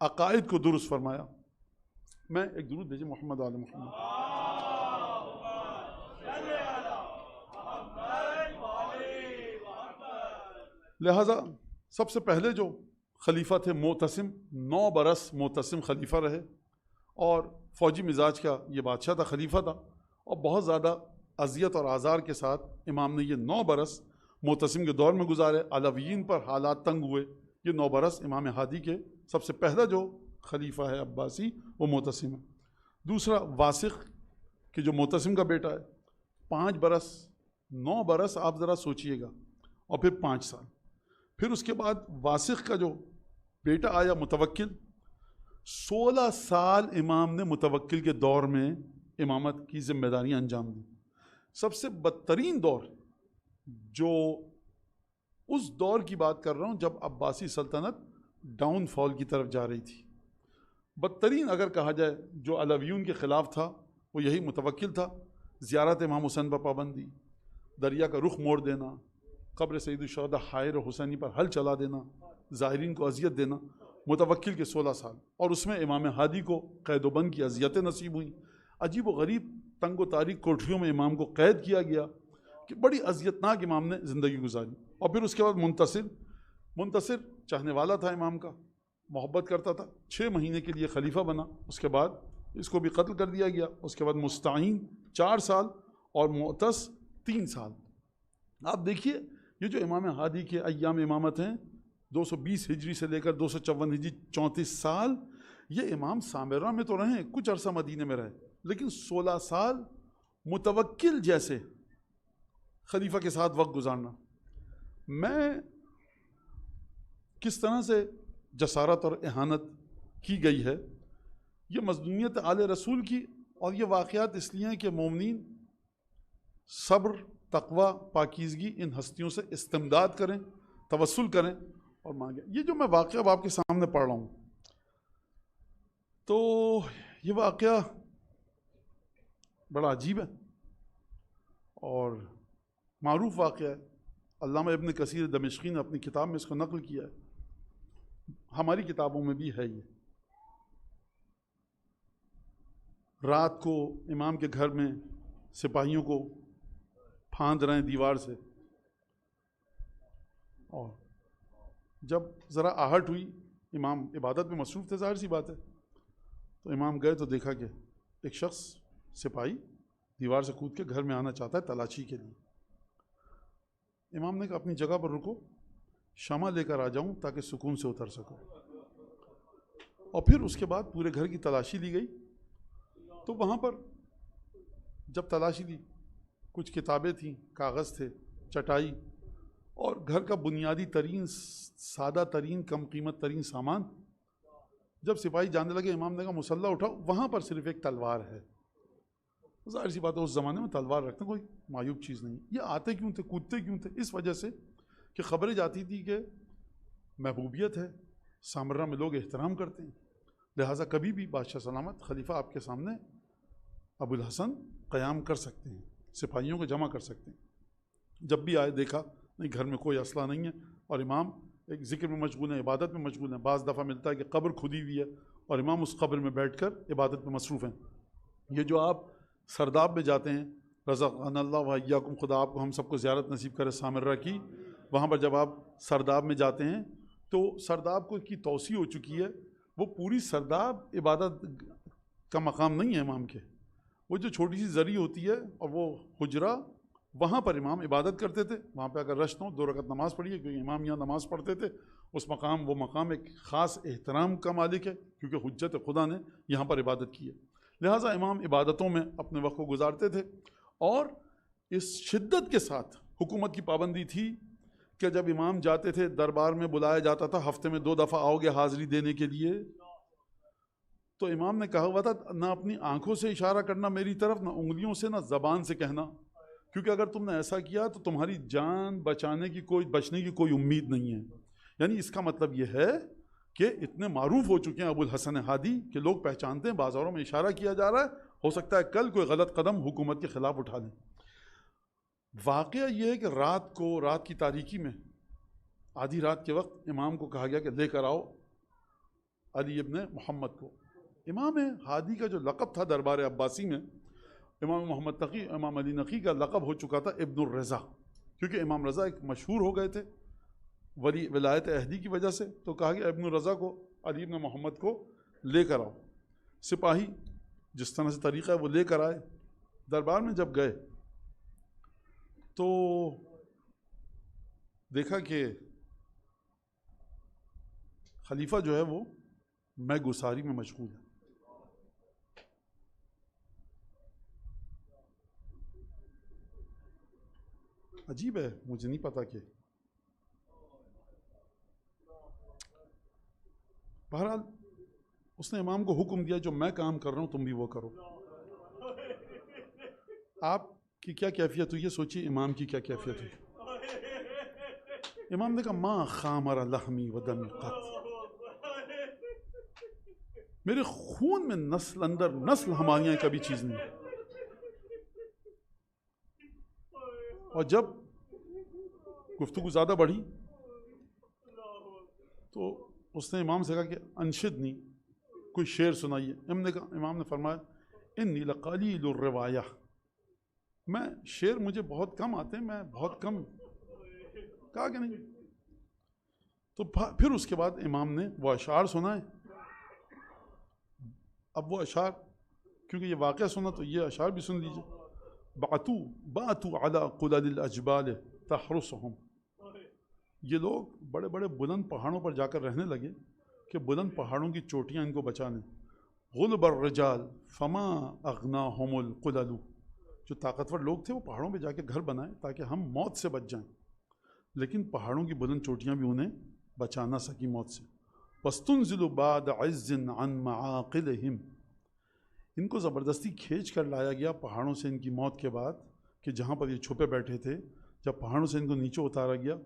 عقائد کو درست فرمایا۔ میں ایک درود بھیجیں محمد آل محمد۔ لہٰذا سب سے پہلے جو خلیفہ تھے معتصم، 9 برس معتصم خلیفہ رہے، اور فوجی مزاج کا یہ بادشاہ تھا، خلیفہ تھا، اور بہت زیادہ اذیت اور آزار کے ساتھ امام نے یہ 9 برس معتصم کے دور میں گزارے. علویین پر حالات تنگ ہوئے. یہ 9 برس امام ہادی کے سب سے پہلا جو خلیفہ ہے عباسی وہ معتصم ہے. دوسرا واسق کہ جو معتصم کا بیٹا ہے, 5 برس 9 برس آپ ذرا سوچئے گا, اور پھر 5 سال. پھر اس کے بعد واسق کا جو بیٹا آیا متوکل, 16 سال امام نے متوکل کے دور میں امامت کی ذمہ داریاں انجام دیں. سب سے بدترین دور, جو اس دور کی بات کر رہا ہوں جب عباسی سلطنت ڈاؤن فال کی طرف جا رہی تھی, بدترین اگر کہا جائے جو علویون کے خلاف تھا وہ یہی متوکل تھا. زیارت امام حسین پر پابندی, دریا کا رخ موڑ دینا, قبر سید الشہداء حائر حسینی پر حل چلا دینا, زائرین کو اذیت دینا. متوکل کے 16 سال, اور اس میں امام ہادی کو قید و بند کی اذیتیں نصیب ہوئیں. عجیب و غریب تنگ و تاریک کوٹھریوں میں امام کو قید کیا گیا کہ بڑی اذیتناک امام نے زندگی گزاری. اور پھر اس کے بعد منتصر چاہنے والا تھا امام کا, محبت کرتا تھا, 6 مہینے کے لیے خلیفہ بنا. اس کے بعد اس کو بھی قتل کر دیا گیا. اس کے بعد مستعین 4 سال اور معتص 3 سال. آپ دیکھیے یہ جو امام ہادی کے ایام امامت ہیں 220 ہجری سے لے کر 254 ہجری 34 سال, یہ امام سامرہ میں تو رہیں, کچھ عرصہ مدینے میں رہے, لیکن 16 سال متوکل جیسے خلیفہ کے ساتھ وقت گزارنا. میں کس طرح سے جسارت اور اہانت کی گئی ہے, یہ مظلومیت آل رسول کی, اور یہ واقعات اس لیے ہیں کہ مومنین صبر, تقوی, پاکیزگی ان ہستیوں سے استمداد کریں, توسل کریں اور مانگیں. یہ جو میں واقعہ اب آپ کے سامنے پڑھ رہا ہوں, تو یہ واقعہ بڑا عجیب ہے اور معروف واقعہ ہے. علامہ ابن کثیر دمشقی نے اپنی کتاب میں اس کو نقل کیا ہے, ہماری کتابوں میں بھی ہے. یہ رات کو امام کے گھر میں سپاہیوں کو پھاند رہے ہیں دیوار سے, اور جب ذرا آہٹ ہوئی, امام عبادت میں مصروف تھے ظاہر سی بات ہے, تو امام گئے تو دیکھا کہ ایک شخص سپاہی دیوار سے کود کے گھر میں آنا چاہتا ہے تلاشی کے لیے. امام نے کہا اپنی جگہ پر رکو, شمع لے کر آ جاؤں تاکہ سکون سے اتر سکو. اور پھر اس کے بعد پورے گھر کی تلاشی لی گئی. تو وہاں پر جب تلاشی لی, کچھ کتابیں تھیں, کاغذ تھے, چٹائی اور گھر کا بنیادی ترین سادہ ترین کم قیمت ترین سامان. جب سپاہی جانے لگے, امام نے کہا مسلح اٹھاؤ, وہاں پر صرف ایک تلوار ہے. ظاہر سی بات ہے اس زمانے میں تلوار رکھنا کوئی معیوب چیز نہیں. یہ آتے کیوں تھے, کودتے کیوں تھے؟ اس وجہ سے کہ خبریں جاتی تھی کہ محبوبیت ہے, سامرہ میں لوگ احترام کرتے ہیں, لہٰذا کبھی بھی بادشاہ سلامت خلیفہ آپ کے سامنے ابو الحسن قیام کر سکتے ہیں, سپاہیوں کو جمع کر سکتے ہیں. جب بھی آئے دیکھا نہیں گھر میں کوئی اسلحہ نہیں ہے, اور امام ایک ذکر میں مشغول ہیں, عبادت میں مشغول ہیں. بعض دفعہ ملتا ہے کہ قبر کھدی ہوئی ہے اور امام اس قبر میں بیٹھ کر عبادت میں مصروف ہیں. یہ جو آپ سرداب میں جاتے ہیں, رزقنا اللہ و ایاکم, خدا آپ کو ہم سب کو زیارت نصیب کرے سامرہ کی, وہاں پر جب آپ سرداب میں جاتے ہیں تو سرداب کو کی توسیع ہو چکی ہے. وہ پوری سرداب عبادت کا مقام نہیں ہے امام کے, وہ جو چھوٹی سی زری ہوتی ہے اور وہ حجرہ, وہاں پر امام عبادت کرتے تھے. وہاں پہ اگر رشت ہو 2 رکعت نماز پڑھیے, کیونکہ امام یہاں نماز پڑھتے تھے. اس مقام, وہ مقام ایک خاص احترام کا مالک ہے, کیونکہ حجت خدا نے یہاں پر عبادت کی ہے. لہٰذا امام عبادتوں میں اپنے وقت کو گزارتے تھے. اور اس شدت کے ساتھ حکومت کی پابندی تھی کہ جب امام جاتے تھے دربار میں بلایا جاتا تھا, ہفتے میں 2 دفعہ آؤ گے حاضری دینے کے لیے, تو امام نے کہا ہوا تھا نہ اپنی آنکھوں سے اشارہ کرنا میری طرف, نہ انگلیوں سے, نہ زبان سے کہنا, کیونکہ اگر تم نے ایسا کیا تو تمہاری جان بچنے کی کوئی امید نہیں ہے. یعنی اس کا مطلب یہ ہے کہ اتنے معروف ہو چکے ہیں ابو الحسن ہادی کہ لوگ پہچانتے ہیں, بازاروں میں اشارہ کیا جا رہا ہے, ہو سکتا ہے کل کوئی غلط قدم حکومت کے خلاف اٹھا لیں. واقعہ یہ ہے کہ رات کی تاریکی میں آدھی رات کے وقت امام کو کہا گیا کہ لے کر آؤ علی ابن محمد کو. امام ہادی کا جو لقب تھا دربار عباسی میں, امام محمد تقی, امام علی نقی کا لقب ہو چکا تھا ابن الرضا, کیونکہ امام رضا ایک مشہور ہو گئے تھے ولی ولایت عہدی کی وجہ سے. تو کہا گیا ابن الرضا کو, علی ابن محمد کو لے کر آؤ. سپاہی جس طرح سے طریقہ ہے وہ لے کر آئے, دربار میں جب گئے تو دیکھا کہ خلیفہ جو ہے وہ میں گساری میں مشغول ہے. عجیب ہے, مجھے نہیں پتا کہ بہرحال اس نے امام کو حکم دیا جو میں کام کر رہا ہوں تم بھی وہ کرو. آپ کی کیا کیفیت ہوئی ہے سوچیے, امام کی کیا کیفیت ہوئی. امام نے کہا ما خامر لحمی و دمی قط, میرے خون میں نسل اندر نسل ہمارے یہاں کبھی چیز نہیں. اور جب گفتگو زیادہ بڑھی تو اس نے امام سے کہا کہ انشدنی, کوئی شعر سنائیے. امام نے فرمایا انی لقلیل الروایہ, میں شعر مجھے بہت کم آتے ہیں, میں بہت کم. کہا کہ نہیں. تو پھر اس کے بعد امام نے وہ اشعار سنائے. اب وہ اشعار, کیونکہ یہ واقعہ سنا تو یہ اشعار بھی سن لیجیے. باتوا علی قلل الاجبال تحرسهم, یہ لوگ بڑے بڑے بلند پہاڑوں پر جا کر رہنے لگے کہ بلند پہاڑوں کی چوٹیاں ان کو بچا لیں. غلب الرجال فما اغناهم القلل, جو طاقتور لوگ تھے وہ پہاڑوں پہ جا کے گھر بنائے تاکہ ہم موت سے بچ جائیں, لیکن پہاڑوں کی بلند چوٹیاں بھی انہیں بچا نہ سکی موت سے. وَاسْتُنْزِلُ بَعْدَ عِزٍّ عَنْ مَعَاقِلِهِمْ, ان کو زبردستی کھینچ کر لایا گیا پہاڑوں سے ان کی موت کے بعد کہ جہاں پر یہ چھپے بیٹھے تھے, جب پہاڑوں سے ان کو نیچے اتارا گیا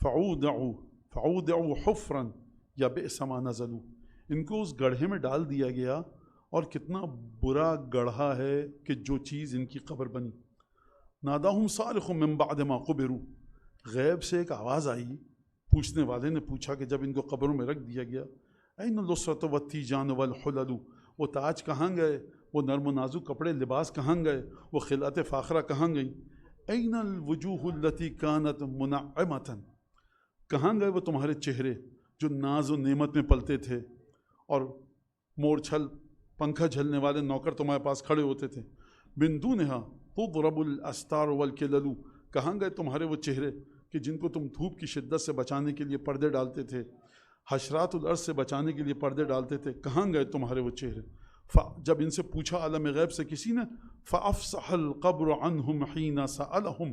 فَعُودَعُوا حُفْرًا يَبِئْسَ مَا نَزَلُوا, ان کو اس گڑھے میں ڈال دیا گیا اور کتنا برا گڑھا ہے کہ جو چیز ان کی قبر بنی. ناداہم صارخ من بعد ما قبروا, غیب سے ایک آواز آئی, پوچھنے والے نے پوچھا کہ جب ان کو قبروں میں رکھ دیا گیا, این الاسرۃ والتیجان والحلل, وہ تاج کہاں گئے, وہ نرم و نازک کپڑے لباس کہاں گئے, وہ خلعت فاخرہ کہاں گئیں. این الوجوہ التی کانت منعمۃ, کہاں گئے وہ تمہارے چہرے جو ناز و نعمت میں پلتے تھے اور مور چھل پنکھا جھلنے والے نوکر تمہارے پاس کھڑے ہوتے تھے. من دونہا تضرب الاستار والکلل, کہاں گئے تمہارے وہ چہرے کہ جن کو تم دھوپ کی شدت سے بچانے کے لیے پردے ڈالتے تھے, حشرات الارض سے بچانے کے لیے پردے ڈالتے تھے, کہاں گئے تمہارے وہ چہرے. جب ان سے پوچھا عالم غیب سے کسی نے, فَأَفْصَحَ الْقَبْرُ عَنْهُمْ حِينَ سَأَلَهُمْ,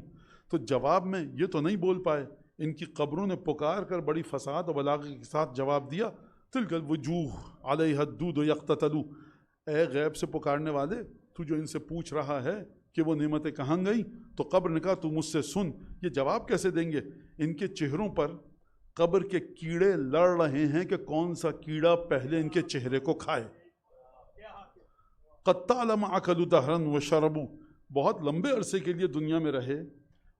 تو جواب میں یہ تو نہیں بول پائے, ان کی قبروں نے پکار کر بڑی فصاحت و بلاغت کے ساتھ جواب دیا, تِلْكَ الْوُجُوهُ عَلَيْهَا الدُّودُ يَقْتَتَلُ, اے غیب سے پکارنے والے, تو جو ان سے پوچھ رہا ہے کہ وہ نعمتیں کہاں گئیں, تو قبر نے کہا تو مجھ سے سن, یہ جواب کیسے دیں گے, ان کے چہروں پر قبر کے کیڑے لڑ رہے ہیں کہ کون سا کیڑا پہلے ان کے چہرے کو کھائے. قَدْ طَالَمَ عَقَلُوا دَهْرًا وَشَرَبُوا, بہت لمبے عرصے کے لیے دنیا میں رہے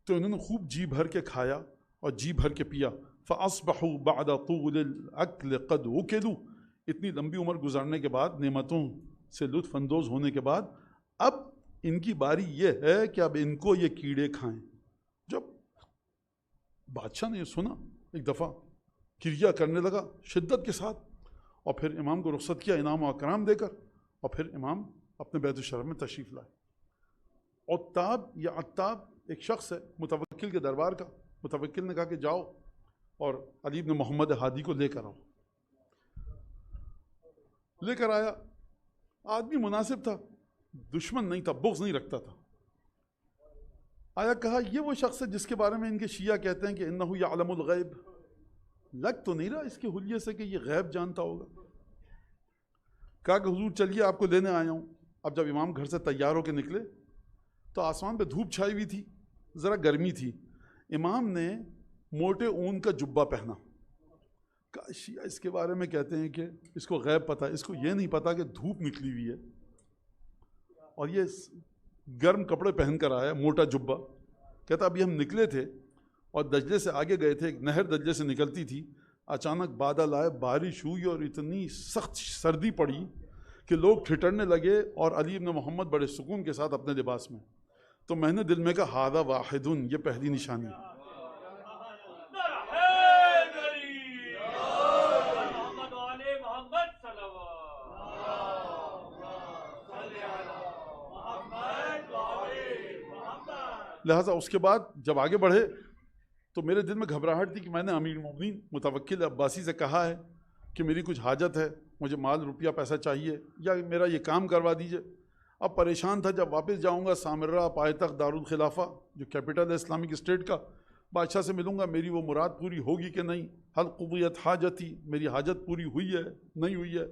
تو انہوں نے خوب جی بھر کے کھایا اور جی بھر کے پیا. فَأَصْبَحُوا بَعْدَ طُولِ الْأَكْلِ قَدْ وُكِلُوا, اتنی لمبی عمر گزارنے کے بعد, نعمتوں سے لطف اندوز ہونے کے بعد, اب ان کی باری یہ ہے کہ اب ان کو یہ کیڑے کھائیں. جب بادشاہ نے یہ سنا ایک دفعہ کریا کرنے لگا شدت کے ساتھ, اور پھر امام کو رخصت کیا انعام و اکرام دے کر, اور پھر امام اپنے بیت الشرف میں تشریف لائے. عتاب یا عتاب ایک شخص ہے متوکل کے دربار کا. متوکل نے کہا کہ جاؤ اور علی بن محمد ہادی کو لے کر آؤ. لے کر آیا, آدمی مناسب تھا, دشمن نہیں تھا, بغض نہیں رکھتا تھا. آیا کہا یہ وہ شخص ہے جس کے بارے میں ان کے شیعہ کہتے ہیں کہ انہو یعلم الغیب, لگ تو نہیں رہا اس کے حلیے سے کہ یہ غیب جانتا ہوگا. کہا کہ حضور چلیے آپ کو لینے آیا ہوں. اب جب امام گھر سے تیار ہو کے نکلے تو آسمان پہ دھوپ چھائی ہوئی تھی, ذرا گرمی تھی. امام نے موٹے اون کا جبہ پہنا. کہا شیعہ اس کے بارے میں کہتے ہیں کہ اس کو غیب پتہ ہے, اس کو یہ نہیں پتا کہ دھوپ نکلی ہوئی ہے, اور یہ گرم کپڑے پہن کر آیا, موٹا جبہ. کہتا ابھی ہم نکلے تھے اور دجلے سے آگے گئے تھے, ایک نہر دجلے سے نکلتی تھی, اچانک بادل آئے, بارش ہوئی اور اتنی سخت سردی پڑی کہ لوگ ٹھٹرنے لگے, اور علی بن محمد بڑے سکون کے ساتھ اپنے لباس میں. تو میں نے دل میں کہا ہذا واحد, یہ پہلی نشانی ہے. لہٰذا اس کے بعد جب آگے بڑھے تو میرے دل میں گھبراہٹ تھی کہ میں نے امیر المومنین متوکل عباسی سے کہا ہے کہ میری کچھ حاجت ہے، مجھے مال روپیہ پیسہ چاہیے یا میرا یہ کام کروا دیجئے۔ اب پریشان تھا، جب واپس جاؤں گا سامرہ پائے-تخت دارالخلافہ جو کیپٹل ہے اسلامک اسٹیٹ کا، بادشاہ سے ملوں گا، میری وہ مراد پوری ہوگی کہ نہیں، حل قضیت حاجتی، میری حاجت پوری ہوئی ہے نہیں ہوئی ہے،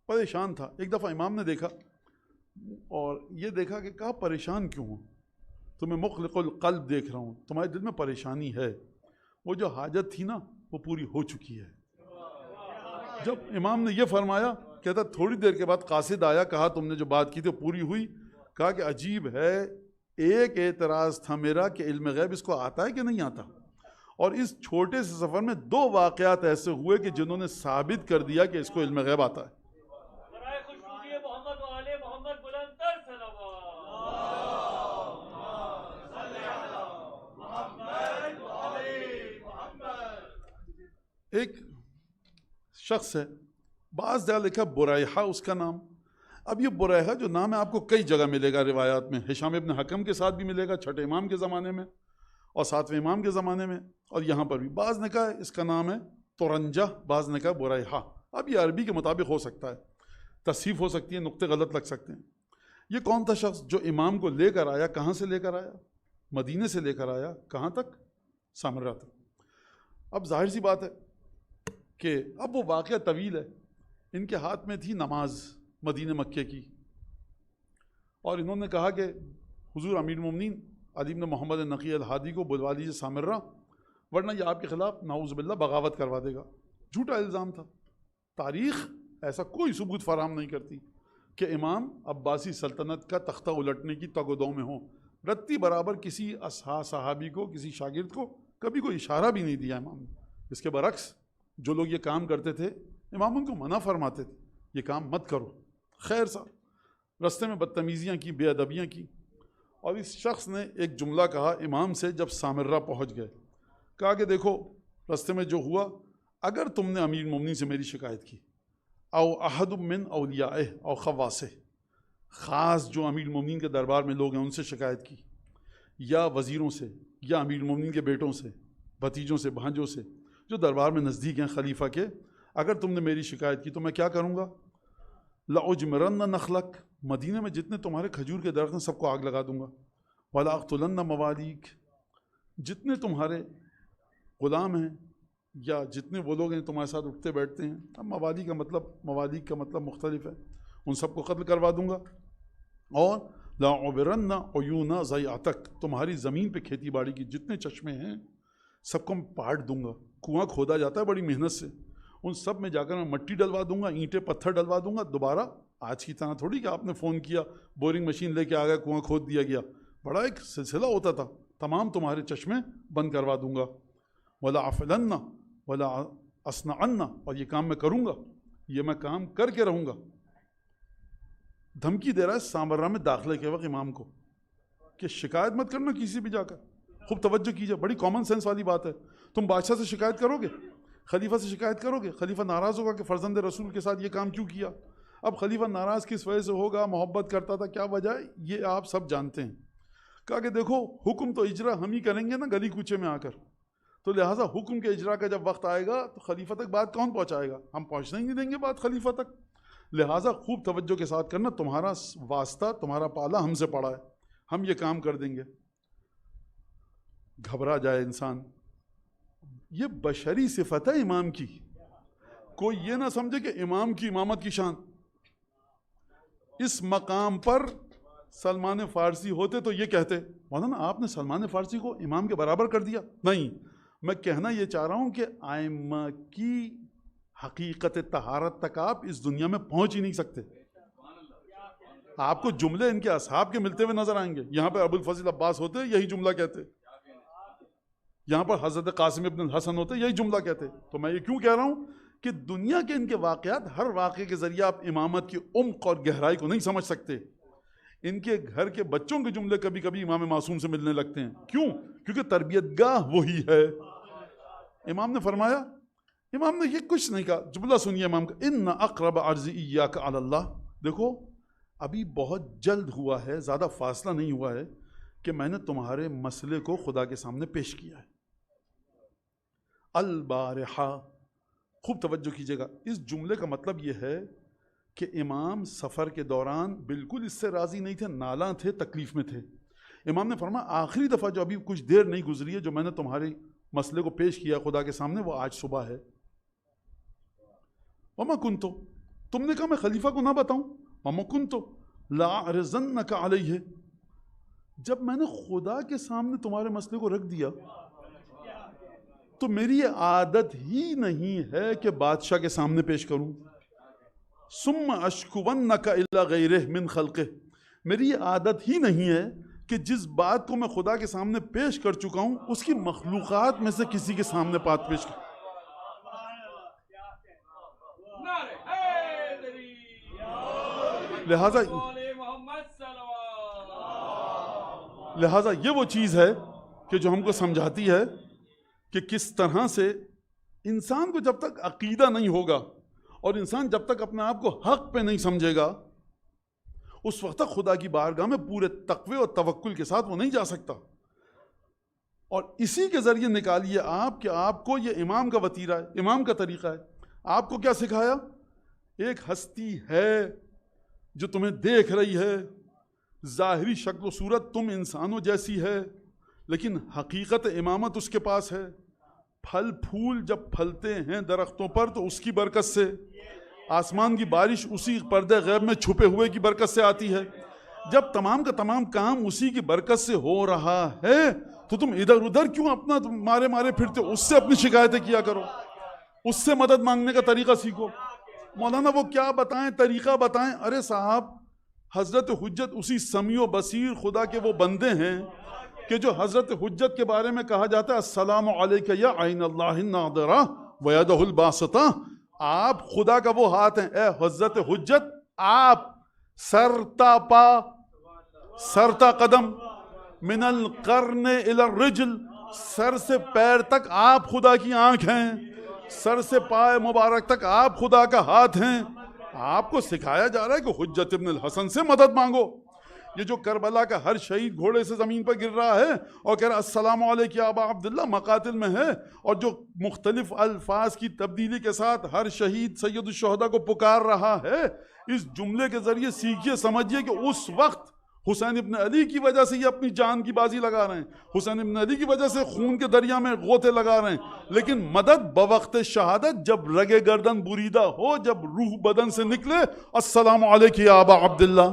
پریشان تھا۔ ایک دفعہ امام نے دیکھا اور یہ دیکھا کہ کہا پریشان کیوں ہوں، تمہیں مخلق القلب دیکھ رہا ہوں، تمہارے دل میں پریشانی ہے، وہ جو حاجت تھی نا وہ پوری ہو چکی ہے۔ جب امام نے یہ فرمایا، کہتا تھوڑی دیر کے بعد قاصد آیا، کہا تم نے جو بات کی تھی پوری ہوئی؟ کہا کہ عجیب ہے، ایک اعتراض تھا میرا کہ علم غیب اس کو آتا ہے کہ نہیں آتا، اور اس چھوٹے سے سفر میں 2 واقعات ایسے ہوئے کہ جنہوں نے ثابت کر دیا کہ اس کو علم غیب آتا ہے۔ ایک شخص ہے، بعض جگہ لکھا بریحہ اس کا نام۔ اب یہ بریحہ جو نام ہے آپ کو کئی جگہ ملے گا روایات میں، ہشام ابن حکم کے ساتھ بھی ملے گا، چھٹے امام کے زمانے میں اور 7ویں امام کے زمانے میں، اور یہاں پر بھی بعض نے کہا اس کا نام ہے تورنجہ، بعض نے کہا بریحہ۔ اب یہ عربی کے مطابق ہو سکتا ہے، تصحیف ہو سکتی ہے، نقطے غلط لگ سکتے ہیں۔ یہ کون تھا شخص جو امام کو لے کر آیا؟ کہاں سے لے کر آیا؟ مدینے سے لے کر آیا، کہاں تک؟ سامرہ تک۔ اب ظاہر سی بات ہے کہ اب وہ واقعہ طویل ہے، ان کے ہاتھ میں تھی نماز مدینہ مکے کی، اور انہوں نے کہا کہ حضور امیر المومنین علی بن محمد نقی الہادی کو بلوا لیجیے سامرہ، ورنہ یہ آپ کے خلاف نعوذ باللہ بغاوت کروا دے گا۔ جھوٹا الزام تھا، تاریخ ایسا کوئی ثبوت فراہم نہیں کرتی کہ امام عباسی سلطنت کا تختہ الٹنے کی تگ و دو میں ہوں۔ رتی برابر کسی صحابی کو، کسی شاگرد کو کبھی کوئی اشارہ بھی نہیں دیا امام نے۔ اس کے برعکس جو لوگ یہ کام کرتے تھے امام ان کو منع فرماتے تھے، یہ کام مت کرو۔ خیر صاحب رستے میں بدتمیزیاں کی، بے ادبیاں کی، اور اس شخص نے ایک جملہ کہا امام سے جب سامرہ پہنچ گئے، کہا کہ دیکھو رستے میں جو ہوا، اگر تم نے امیر المومنین سے میری شکایت کی، او احد من اولیائہ او خواصہ، خاص جو امیر المومنین کے دربار میں لوگ ہیں ان سے شکایت کی، یا وزیروں سے، یا امیر المومنین کے بیٹوں سے، بھتیجوں سے، بھانجوں سے جو دربار میں نزدیک ہیں خلیفہ کے، اگر تم نے میری شکایت کی تو میں کیا کروں گا؟ لأجمرن نخلک، مدینہ میں جتنے تمہارے کھجور کے درخت ہیں سب کو آگ لگا دوں گا، ولاقتلن موالیک، جتنے تمہارے غلام ہیں یا جتنے وہ لوگ ہیں تمہارے ساتھ اٹھتے بیٹھتے ہیں، اب موالیک کا مطلب مختلف ہے، ان سب کو قتل کروا دوں گا، اور لاعبرن عیون ضیعتک، تمہاری زمین پہ کھیتی باڑی کی جتنے چشمے ہیں سب کو میں پاٹ دوں گا۔ کنواں کھودا جاتا ہے بڑی محنت سے، ان سب میں جا کر میں مٹی ڈلوا دوں گا، اینٹیں پتھر ڈلوا دوں گا، دوبارہ آج کی طرح تھوڑی کہ آپ نے فون کیا بورنگ مشین لے کے آ گیا کنواں کھود دیا گیا، بڑا ایک سلسلہ ہوتا تھا، تمام تمہارے چشمے بند کروا دوں گا، ولا افلن ولا اصنعن، اور یہ کام میں کروں گا، یہ میں کام کر کے رہوں گا۔ دھمکی دے رہا ہے سامرہ میں داخلے کے وقت امام کو کہ شکایت مت کرنا کسی بھی جا کر۔ خوب توجہ کیجئے، بڑی کامن سینس والی بات ہے۔ تم بادشاہ سے شکایت کرو گے، خلیفہ سے شکایت کرو گے، خلیفہ ناراض ہوگا کہ فرزند رسول کے ساتھ یہ کام کیوں کیا۔ اب خلیفہ ناراض کس وجہ سے ہوگا، محبت کرتا تھا، کیا وجہ ہے، یہ آپ سب جانتے ہیں۔ کہا کہ دیکھو حکم تو اجرا ہم ہی کریں گے نا گلی کوچے میں آ کر، تو لہٰذا حکم کے اجرا کا جب وقت آئے گا تو خلیفہ تک بات کون پہنچائے گا، ہم پہنچنے ہی نہیں دیں گے بات خلیفہ تک۔ لہٰذا خوب توجہ کے ساتھ کرنا، تمہارا واسطہ، تمہارا پالا ہم سے پڑا ہے، ہم یہ کام کر دیں گے۔ گھبرا جائے انسان، یہ بشری صفت ہے امام کی، کوئی یہ نہ سمجھے کہ امام کی امامت کی شان۔ اس مقام پر سلمان فارسی ہوتے تو یہ کہتے مولانا آپ نے سلمان فارسی کو امام کے برابر کر دیا۔ نہیں، میں کہنا یہ چاہ رہا ہوں کہ ائمہ کی حقیقت طہارت تک آپ اس دنیا میں پہنچ ہی نہیں سکتے۔ آپ کو جملے ان کے اصحاب کے ملتے ہوئے نظر آئیں گے، یہاں پہ ابو الفضل عباس ہوتے یہی جملہ کہتے، یہاں پر حضرت قاسم ابن الحسن ہوتے یہی جملہ کہتے۔ تو میں یہ کیوں کہہ رہا ہوں کہ دنیا کے ان کے واقعات، ہر واقعے کے ذریعے آپ امامت کی عمق اور گہرائی کو نہیں سمجھ سکتے۔ ان کے گھر کے بچوں کے جملے کبھی کبھی امام معصوم سے ملنے لگتے ہیں، کیوں؟ کیونکہ تربیت گاہ وہی ہے۔ امام نے فرمایا، امام نے یہ کچھ نہیں کہا، جملہ سنیے امام کا، ان اقرب عرض ایاک علی اللہ، دیکھو ابھی بہت جلد ہوا ہے، زیادہ فاصلہ نہیں ہوا ہے کہ میں نے تمہارے مسئلے کو خدا کے سامنے پیش کیا ہے. البارحہ، خوب توجہ کیجیے گا، اس جملے کا مطلب یہ ہے کہ امام سفر کے دوران بالکل اس سے راضی نہیں تھے، نالاں تھے، تکلیف میں تھے. امام نے فرمایا آخری دفعہ جو ابھی کچھ دیر نہیں گزری ہے جو میں نے تمہارے مسئلے کو پیش کیا خدا کے سامنے، وہ آج صبح ہے. وما کنتو، تم نے کہا میں خلیفہ کو نہ بتاؤں. وما کنتو لاعرضنک علیہ، جب میں نے خدا کے سامنے تمہارے مسئلے کو رکھ دیا تو میری یہ عادت ہی نہیں ہے کہ بادشاہ کے سامنے پیش کروں. ثم اشکونک الی غیرہ من خلقہ، میری یہ عادت ہی نہیں ہے کہ جس بات کو میں خدا کے سامنے پیش کر چکا ہوں اس کی مخلوقات میں سے کسی کے سامنے بات پیش کروں. لہٰذا یہ وہ چیز ہے کہ جو ہم کو سمجھاتی ہے کہ کس طرح سے انسان کو جب تک عقیدہ نہیں ہوگا اور انسان جب تک اپنے آپ کو حق پہ نہیں سمجھے گا اس وقت تک خدا کی بارگاہ میں پورے تقوی اور توکل کے ساتھ وہ نہیں جا سکتا. اور اسی کے ذریعے نکالیے آپ کہ آپ کو یہ امام کا وتیرہ ہے، امام کا طریقہ ہے. آپ کو کیا سکھایا؟ ایک ہستی ہے جو تمہیں دیکھ رہی ہے، ظاہری شکل و صورت تم انسانوں جیسی ہے لیکن حقیقت امامت اس کے پاس ہے. پھل پھول جب پھلتے ہیں درختوں پر تو اس کی برکت سے، آسمان کی بارش اسی پردے غیب میں چھپے ہوئے کی برکت سے آتی ہے. جب تمام کا تمام کام اسی کی برکت سے ہو رہا ہے تو تم ادھر ادھر کیوں اپنا مارے پھرتے؟ اس سے اپنی شکایتیں کیا کرو، اس سے مدد مانگنے کا طریقہ سیکھو. مولانا وہ کیا بتائیں، طریقہ بتائیں. ارے صاحب، حضرت حجت اسی سمیع و بصیر خدا کے وہ بندے ہیں کہ جو حضرت حجت کے بارے میں کہا جاتا ہے السلام علیک یا عین اللہ الناظرہ ویدہ الباسطہ، آپ خدا کا وہ ہاتھ ہیں. اے حضرت حجت، آپ سرتا پا سرتا قدم من القرن الی الرجل، سر سے پیر تک آپ خدا کی آنکھ ہیں، سر سے پائے مبارک تک آپ خدا کا ہاتھ ہیں. آپ کو سکھایا جا رہا ہے کہ حجت ابن الحسن سے مدد مانگو. یہ جو کربلا کا ہر شہید گھوڑے سے زمین پر گر رہا ہے اور کہہ رہا السلام علیک یا ابا عبداللہ، مقاتل میں ہے، اور جو مختلف الفاظ کی تبدیلی کے ساتھ ہر شہید سید الشہداء کو پکار رہا ہے، اس جملے کے ذریعے سیکھیے، سمجھیے کہ اس وقت حسین ابن علی کی وجہ سے یہ اپنی جان کی بازی لگا رہے ہیں، حسین ابن علی کی وجہ سے خون کے دریا میں غوطے لگا رہے ہیں، لیکن مدد بوقت شہادت، جب رگ گردن بریدہ ہو، جب روح بدن سے نکلے، السلام علیک یا ابا عبداللہ.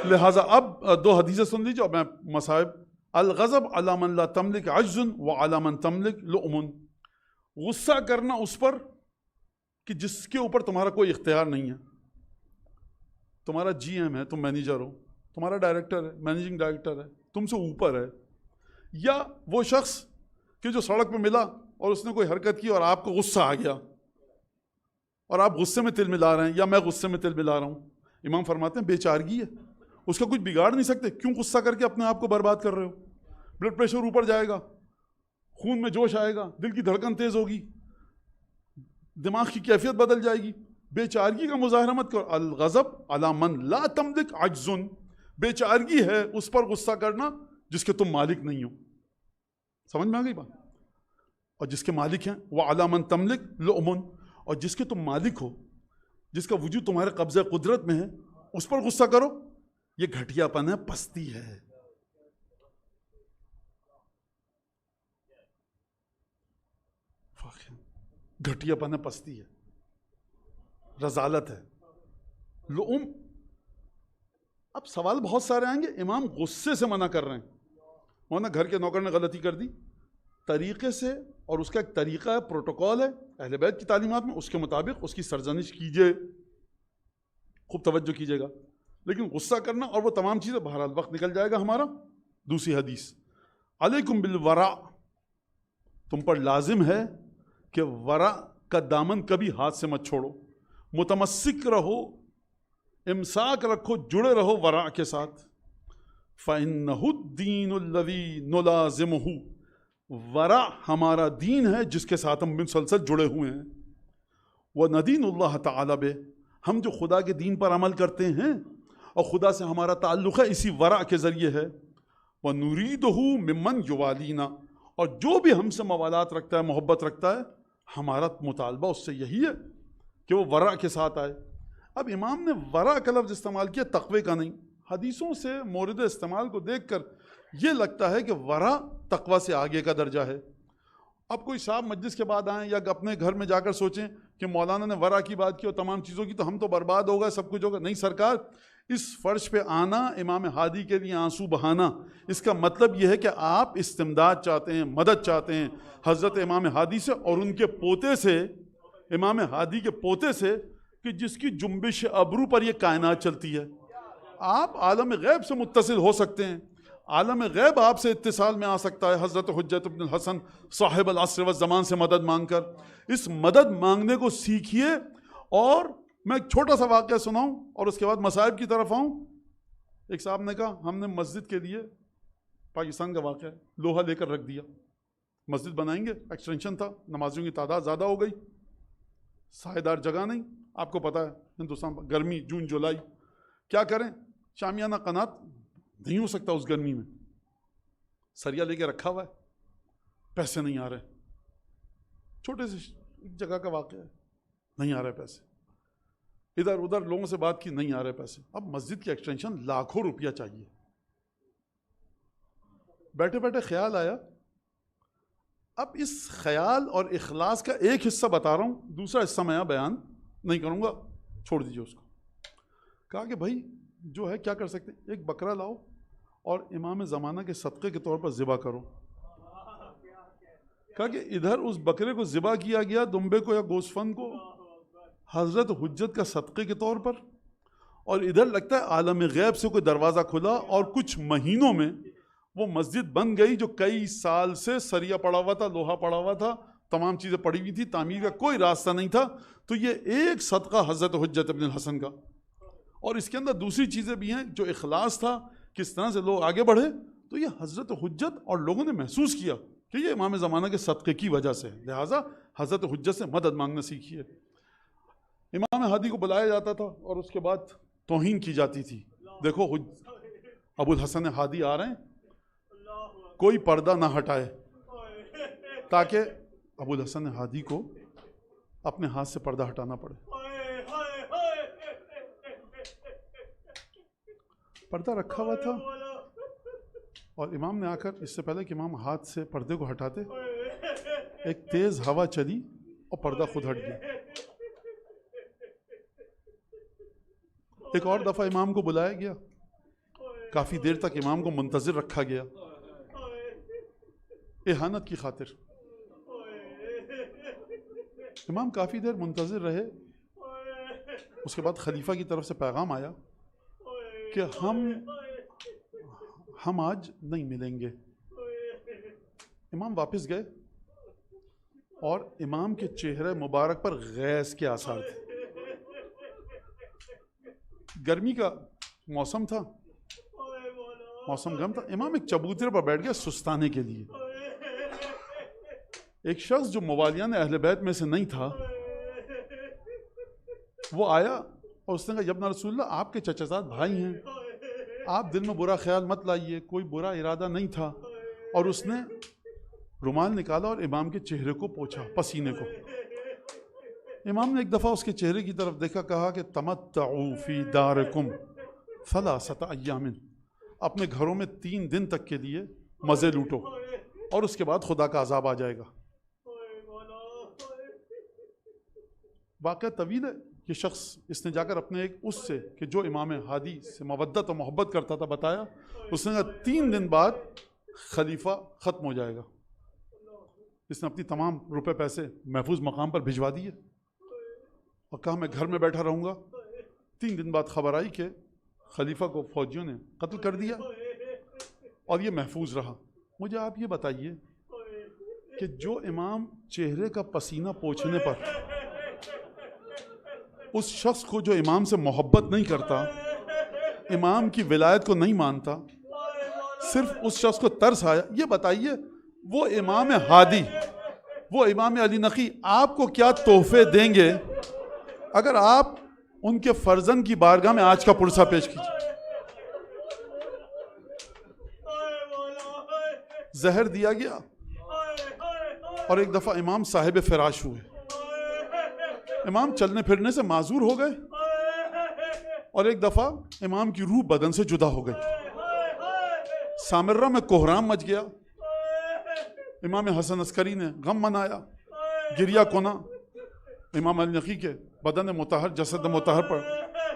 لہٰذا اب دو حدیثیں سن لیجیے اور میں مصائب. الغضب علی من لا تملک عجز وعلی من تملک لؤم، غصہ کرنا اس پر کہ جس کے اوپر تمہارا کوئی اختیار نہیں ہے. تمہارا جی ایم ہے، تم مینیجر ہو، تمہارا ڈائریکٹر ہے، مینیجنگ ڈائریکٹر ہے، تم سے اوپر ہے. یا وہ شخص کہ جو سڑک پہ ملا اور اس نے کوئی حرکت کی اور آپ کو غصہ آ گیا اور آپ غصے میں تل ملا رہے ہیں، یا میں غصے میں تل ملا رہا ہوں. امام فرماتے ہیں بے چارگی ہے، اس کا کچھ بگاڑ نہیں سکتے. کیوں غصہ کر کے اپنے آپ کو برباد کر رہے ہو؟ بلڈ پریشر اوپر جائے گا، خون میں جوش آئے گا، دل کی دھڑکن تیز ہوگی، دماغ کی کیفیت بدل جائے گی. بے چارگی کا مظاہرہ مت کرو. الغضب علی من لا تملک عجز، بے چارگی ہے اس پر غصہ کرنا جس کے تم مالک نہیں ہو. سمجھ میں آ گئی بات؟ اور جس کے مالک ہیں وہ علی من تملک لؤم، اور جس کے تم مالک ہو، جس کا وجود تمہارے قبضہ قدرت میں ہے، اس پر غصہ کرو. یہ گھٹیا پن ہے، پستی ہے. گھٹیا پن ہے، پستی ہے، رذالت ہے، لؤم. اب سوال بہت سارے آئیں گے. امام غصے سے منع کر رہے ہیں. وہ گھر کے نوکر نے غلطی کر دی، طریقے سے، اور اس کا ایک طریقہ ہے، پروٹوکول ہے اہل بیت کی تعلیمات میں، اس کے مطابق اس کی سرزنش کیجئے. خوب توجہ کیجئے گا. لیکن غصہ کرنا اور وہ تمام چیزیں، بہرحال وقت نکل جائے گا ہمارا. دوسری حدیث، علیکم بالورع، تم پر لازم ہے کہ ورع کا دامن کبھی ہاتھ سے مت چھوڑو. متمسک رہو، امساک رکھو، جڑے رہو ورع کے ساتھ. فَإِنَّهُ الدِّينُ الَّذِي نُلَازِمُهُ، ورع ہمارا دین ہے جس کے ساتھ ہم مسلسل جڑے ہوئے ہیں. وَنَدِينُ اللَّهَ تَعَالَى بِهِ، ہم جو خدا کے دین پر عمل کرتے ہیں اور خدا سے ہمارا تعلق ہے اسی ورع کے ذریعے ہے. وَنُرِيدُهُ مِمَّنْ يُوَالِينَا، اور جو بھی ہم سے موالات رکھتا ہے، محبت رکھتا ہے، ہمارا مطالبہ اس سے یہی ہے کہ وہ ورع کے ساتھ آئے. اب امام نے ورع کا لفظ استعمال کیا، تقوی کا نہیں. حدیثوں سے مورد استعمال کو دیکھ کر یہ لگتا ہے کہ ورع تقوی سے آگے کا درجہ ہے. اب کوئی صاحب مجلس کے بعد آئیں یا اپنے گھر میں جا کر سوچیں کہ مولانا نے ورع کی بات کی اور تمام چیزوں کی تو ہم تو برباد ہو گئے، سب کچھ ہوگا. نہیں سرکار، اس فرش پہ آنا، امام ہادی کے لیے آنسو بہانا، اس کا مطلب یہ ہے کہ آپ استمداد چاہتے ہیں، مدد چاہتے ہیں حضرت امام ہادی سے اور ان کے پوتے سے، امام ہادی کے پوتے سے، کہ جس کی جنبش ابرو پر یہ کائنات چلتی ہے. آپ عالم غیب سے متصل ہو سکتے ہیں، عالم غیب آپ سے اتصال میں آ سکتا ہے حضرت حجت ابن الحسن صاحب العصر والزمان سے مدد مانگ کر. اس مدد مانگنے کو سیکھیے. اور میں ایک چھوٹا سا واقعہ سناؤں اور اس کے بعد مصائب کی طرف آؤں. ایک صاحب نے کہا ہم نے مسجد کے لیے، پاکستان کا واقعہ ہے، لوہا لے کر رکھ دیا، مسجد بنائیں گے، ایکسٹینشن تھا، نمازیوں کی تعداد زیادہ ہو گئی، سائے دار جگہ نہیں. آپ کو پتہ ہے ہندوستان گرمی، جون جولائی، کیا کریں؟ شامیانہ قنات نہیں ہو سکتا اس گرمی میں، سریا لے کے رکھا ہوا ہے، پیسے نہیں آ رہے. چھوٹے سے جگہ کا واقعہ ہے، نہیں آ رہے پیسے. ادھر ادھر لوگوں سے بات کی، نہیں آ رہے پیسے. اب مسجد کی ایکسٹینشن لاکھوں روپیہ چاہیے. بیٹھے بیٹھے خیال آیا. اب اس خیال اور اخلاص کا ایک حصہ بتا رہا ہوں، دوسرا حصہ میں یہاں بیان نہیں کروں گا، چھوڑ دیجیے اس کو. کہا کہ بھائی جو ہے کیا کر سکتے ہیں، ایک بکرا لاؤ اور امام زمانہ کے صدقے کے طور پر ذبح کرو. کہا کہ ادھر اس بکرے کو ذبح کیا گیا، دمبے کو یا گوسفند کو، حضرت حجت کا صدقے کے طور پر، اور ادھر لگتا ہے عالم غیب سے کوئی دروازہ کھلا اور کچھ مہینوں میں وہ مسجد بن گئی جو کئی سال سے سریا پڑا ہوا تھا، لوہا پڑا ہوا تھا، تمام چیزیں پڑی ہوئی تھی، تعمیر کا کوئی راستہ نہیں تھا. تو یہ ایک صدقہ حضرت حجت ابن الحسن کا. اور اس کے اندر دوسری چیزیں بھی ہیں، جو اخلاص تھا، کس طرح سے لوگ آگے بڑھے. تو یہ حضرت حجت اور لوگوں نے محسوس کیا کہ یہ امام زمانہ کے صدقے کی وجہ سے ہے، لہٰذا حضرت حجت سے مدد مانگنا سیکھیے. امام ہادی کو بلایا جاتا تھا اور اس کے بعد توہین کی جاتی تھی. دیکھو ابو الحسن ہادی آ رہے ہیں، کوئی پردہ نہ ہٹائے تاکہ ابو الحسن ہادی کو اپنے ہاتھ سے پردہ ہٹانا پڑے. پردہ رکھا ہوا تھا اور امام نے آ کر، اس سے پہلے کہ امام ہاتھ سے پردے کو ہٹاتے، ایک تیز ہوا چلی اور پردہ خود ہٹ گیا. ایک اور دفعہ امام کو بلایا گیا، کافی دیر تک امام کو منتظر رکھا گیا اہانت کی خاطر. امام کافی دیر منتظر رہے. اس کے بعد خلیفہ کی طرف سے پیغام آیا کہ ہم آج نہیں ملیں گے. امام واپس گئے اور امام کے چہرے مبارک پر غیظ کے آثار تھے. گرمی کا موسم تھا، موسم گرم تھا. امام ایک چبوترے پر بیٹھ گیا سستانے کے لیے. ایک شخص جو موالیان اہل بیت میں سے نہیں تھا وہ آیا اور اس نے کہا یا ابن رسول اللہ، آپ کے چچا زاد بھائی ہیں، آپ دل میں برا خیال مت لائیے، کوئی برا ارادہ نہیں تھا. اور اس نے رومال نکالا اور امام کے چہرے کو پوچھا، پسینے کو. امام نے ایک دفعہ اس کے چہرے کی طرف دیکھا، کہا کہ تمتعوا فی دارکم ثلاثۃ ایام، اپنے گھروں میں 3 دن تک کے لیے مزے لوٹو اور اس کے بعد خدا کا عذاب آ جائے گا. واقعہ طویل ہے. یہ شخص، اس نے جا کر اپنے ایک اس سے کہ جو امام ہادی سے مودت و محبت کرتا تھا بتایا. اس نے کہا 3 دن بعد خلیفہ ختم ہو جائے گا. اس نے اپنی تمام روپے پیسے محفوظ مقام پر بھجوا دیے اور کہا میں گھر میں بیٹھا رہوں گا. 3 دن بعد خبر آئی کہ خلیفہ کو فوجیوں نے قتل کر دیا اور یہ محفوظ رہا. مجھے آپ یہ بتائیے کہ جو امام چہرے کا پسینہ پوچھنے پر اس شخص کو جو امام سے محبت نہیں کرتا، امام کی ولایت کو نہیں مانتا، صرف اس شخص کو ترس آیا. یہ بتائیے وہ امام ہادی، وہ امام علی نقی آپ کو کیا تحفے دیں گے اگر آپ ان کے فرزند کی بارگاہ میں آج کا پرسہ پیش کیجیے. زہر دیا گیا اور ایک دفعہ امام صاحب فراش ہوئے. امام چلنے پھرنے سے معذور ہو گئے اور ایک دفعہ امام کی روح بدن سے جدا ہو گئی. سامرہ میں کوہرام مچ گیا. امام حسن عسکری نے غم منایا, گریہ کونا. امام علی نقی کے بدن مطہر, جسد مطہر پر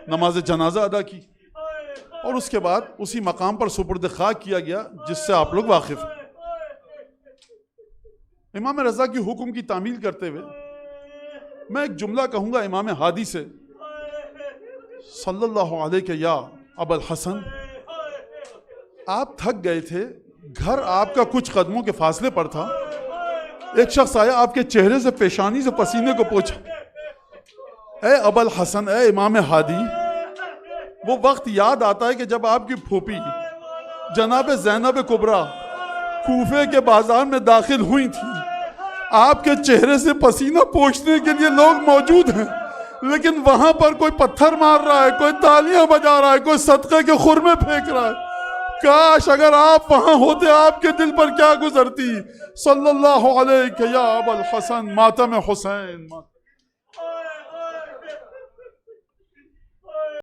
نماز جنازہ ادا کی اور اس کے بعد اسی مقام پر سپرد خاک کیا گیا جس سے آپ لوگ واقف ہیں. امام رضا کی حکم کی تعمیل کرتے ہوئے میں ایک جملہ کہوں گا امام ہادی سے, صلی اللہ علیہ یا ابا الحسن. آپ تھک گئے تھے, گھر آپ کا کچھ قدموں کے فاصلے پر تھا. ایک شخص آیا, آپ کے چہرے سے پیشانی سے پسینے کو پوچھا, اے ابا الحسن, اے امام ہادی. وہ وقت یاد آتا ہے کہ جب آپ کی پھوپھی جناب زینب کبریٰ کوفے کے بازار میں داخل ہوئی تھی. آپ کے چہرے سے پسینہ پوچھنے کے لیے لوگ موجود ہیں, لیکن وہاں پر کوئی پتھر مار رہا ہے, کوئی تالیاں بجا رہا ہے, کوئی صدقے کے خرمے پھینک رہا ہے. کاش اگر آپ وہاں ہوتے, آپ کے دل پر کیا گزرتی. صلی اللہ علیہ یا ابا الحسن, ماتم حسین.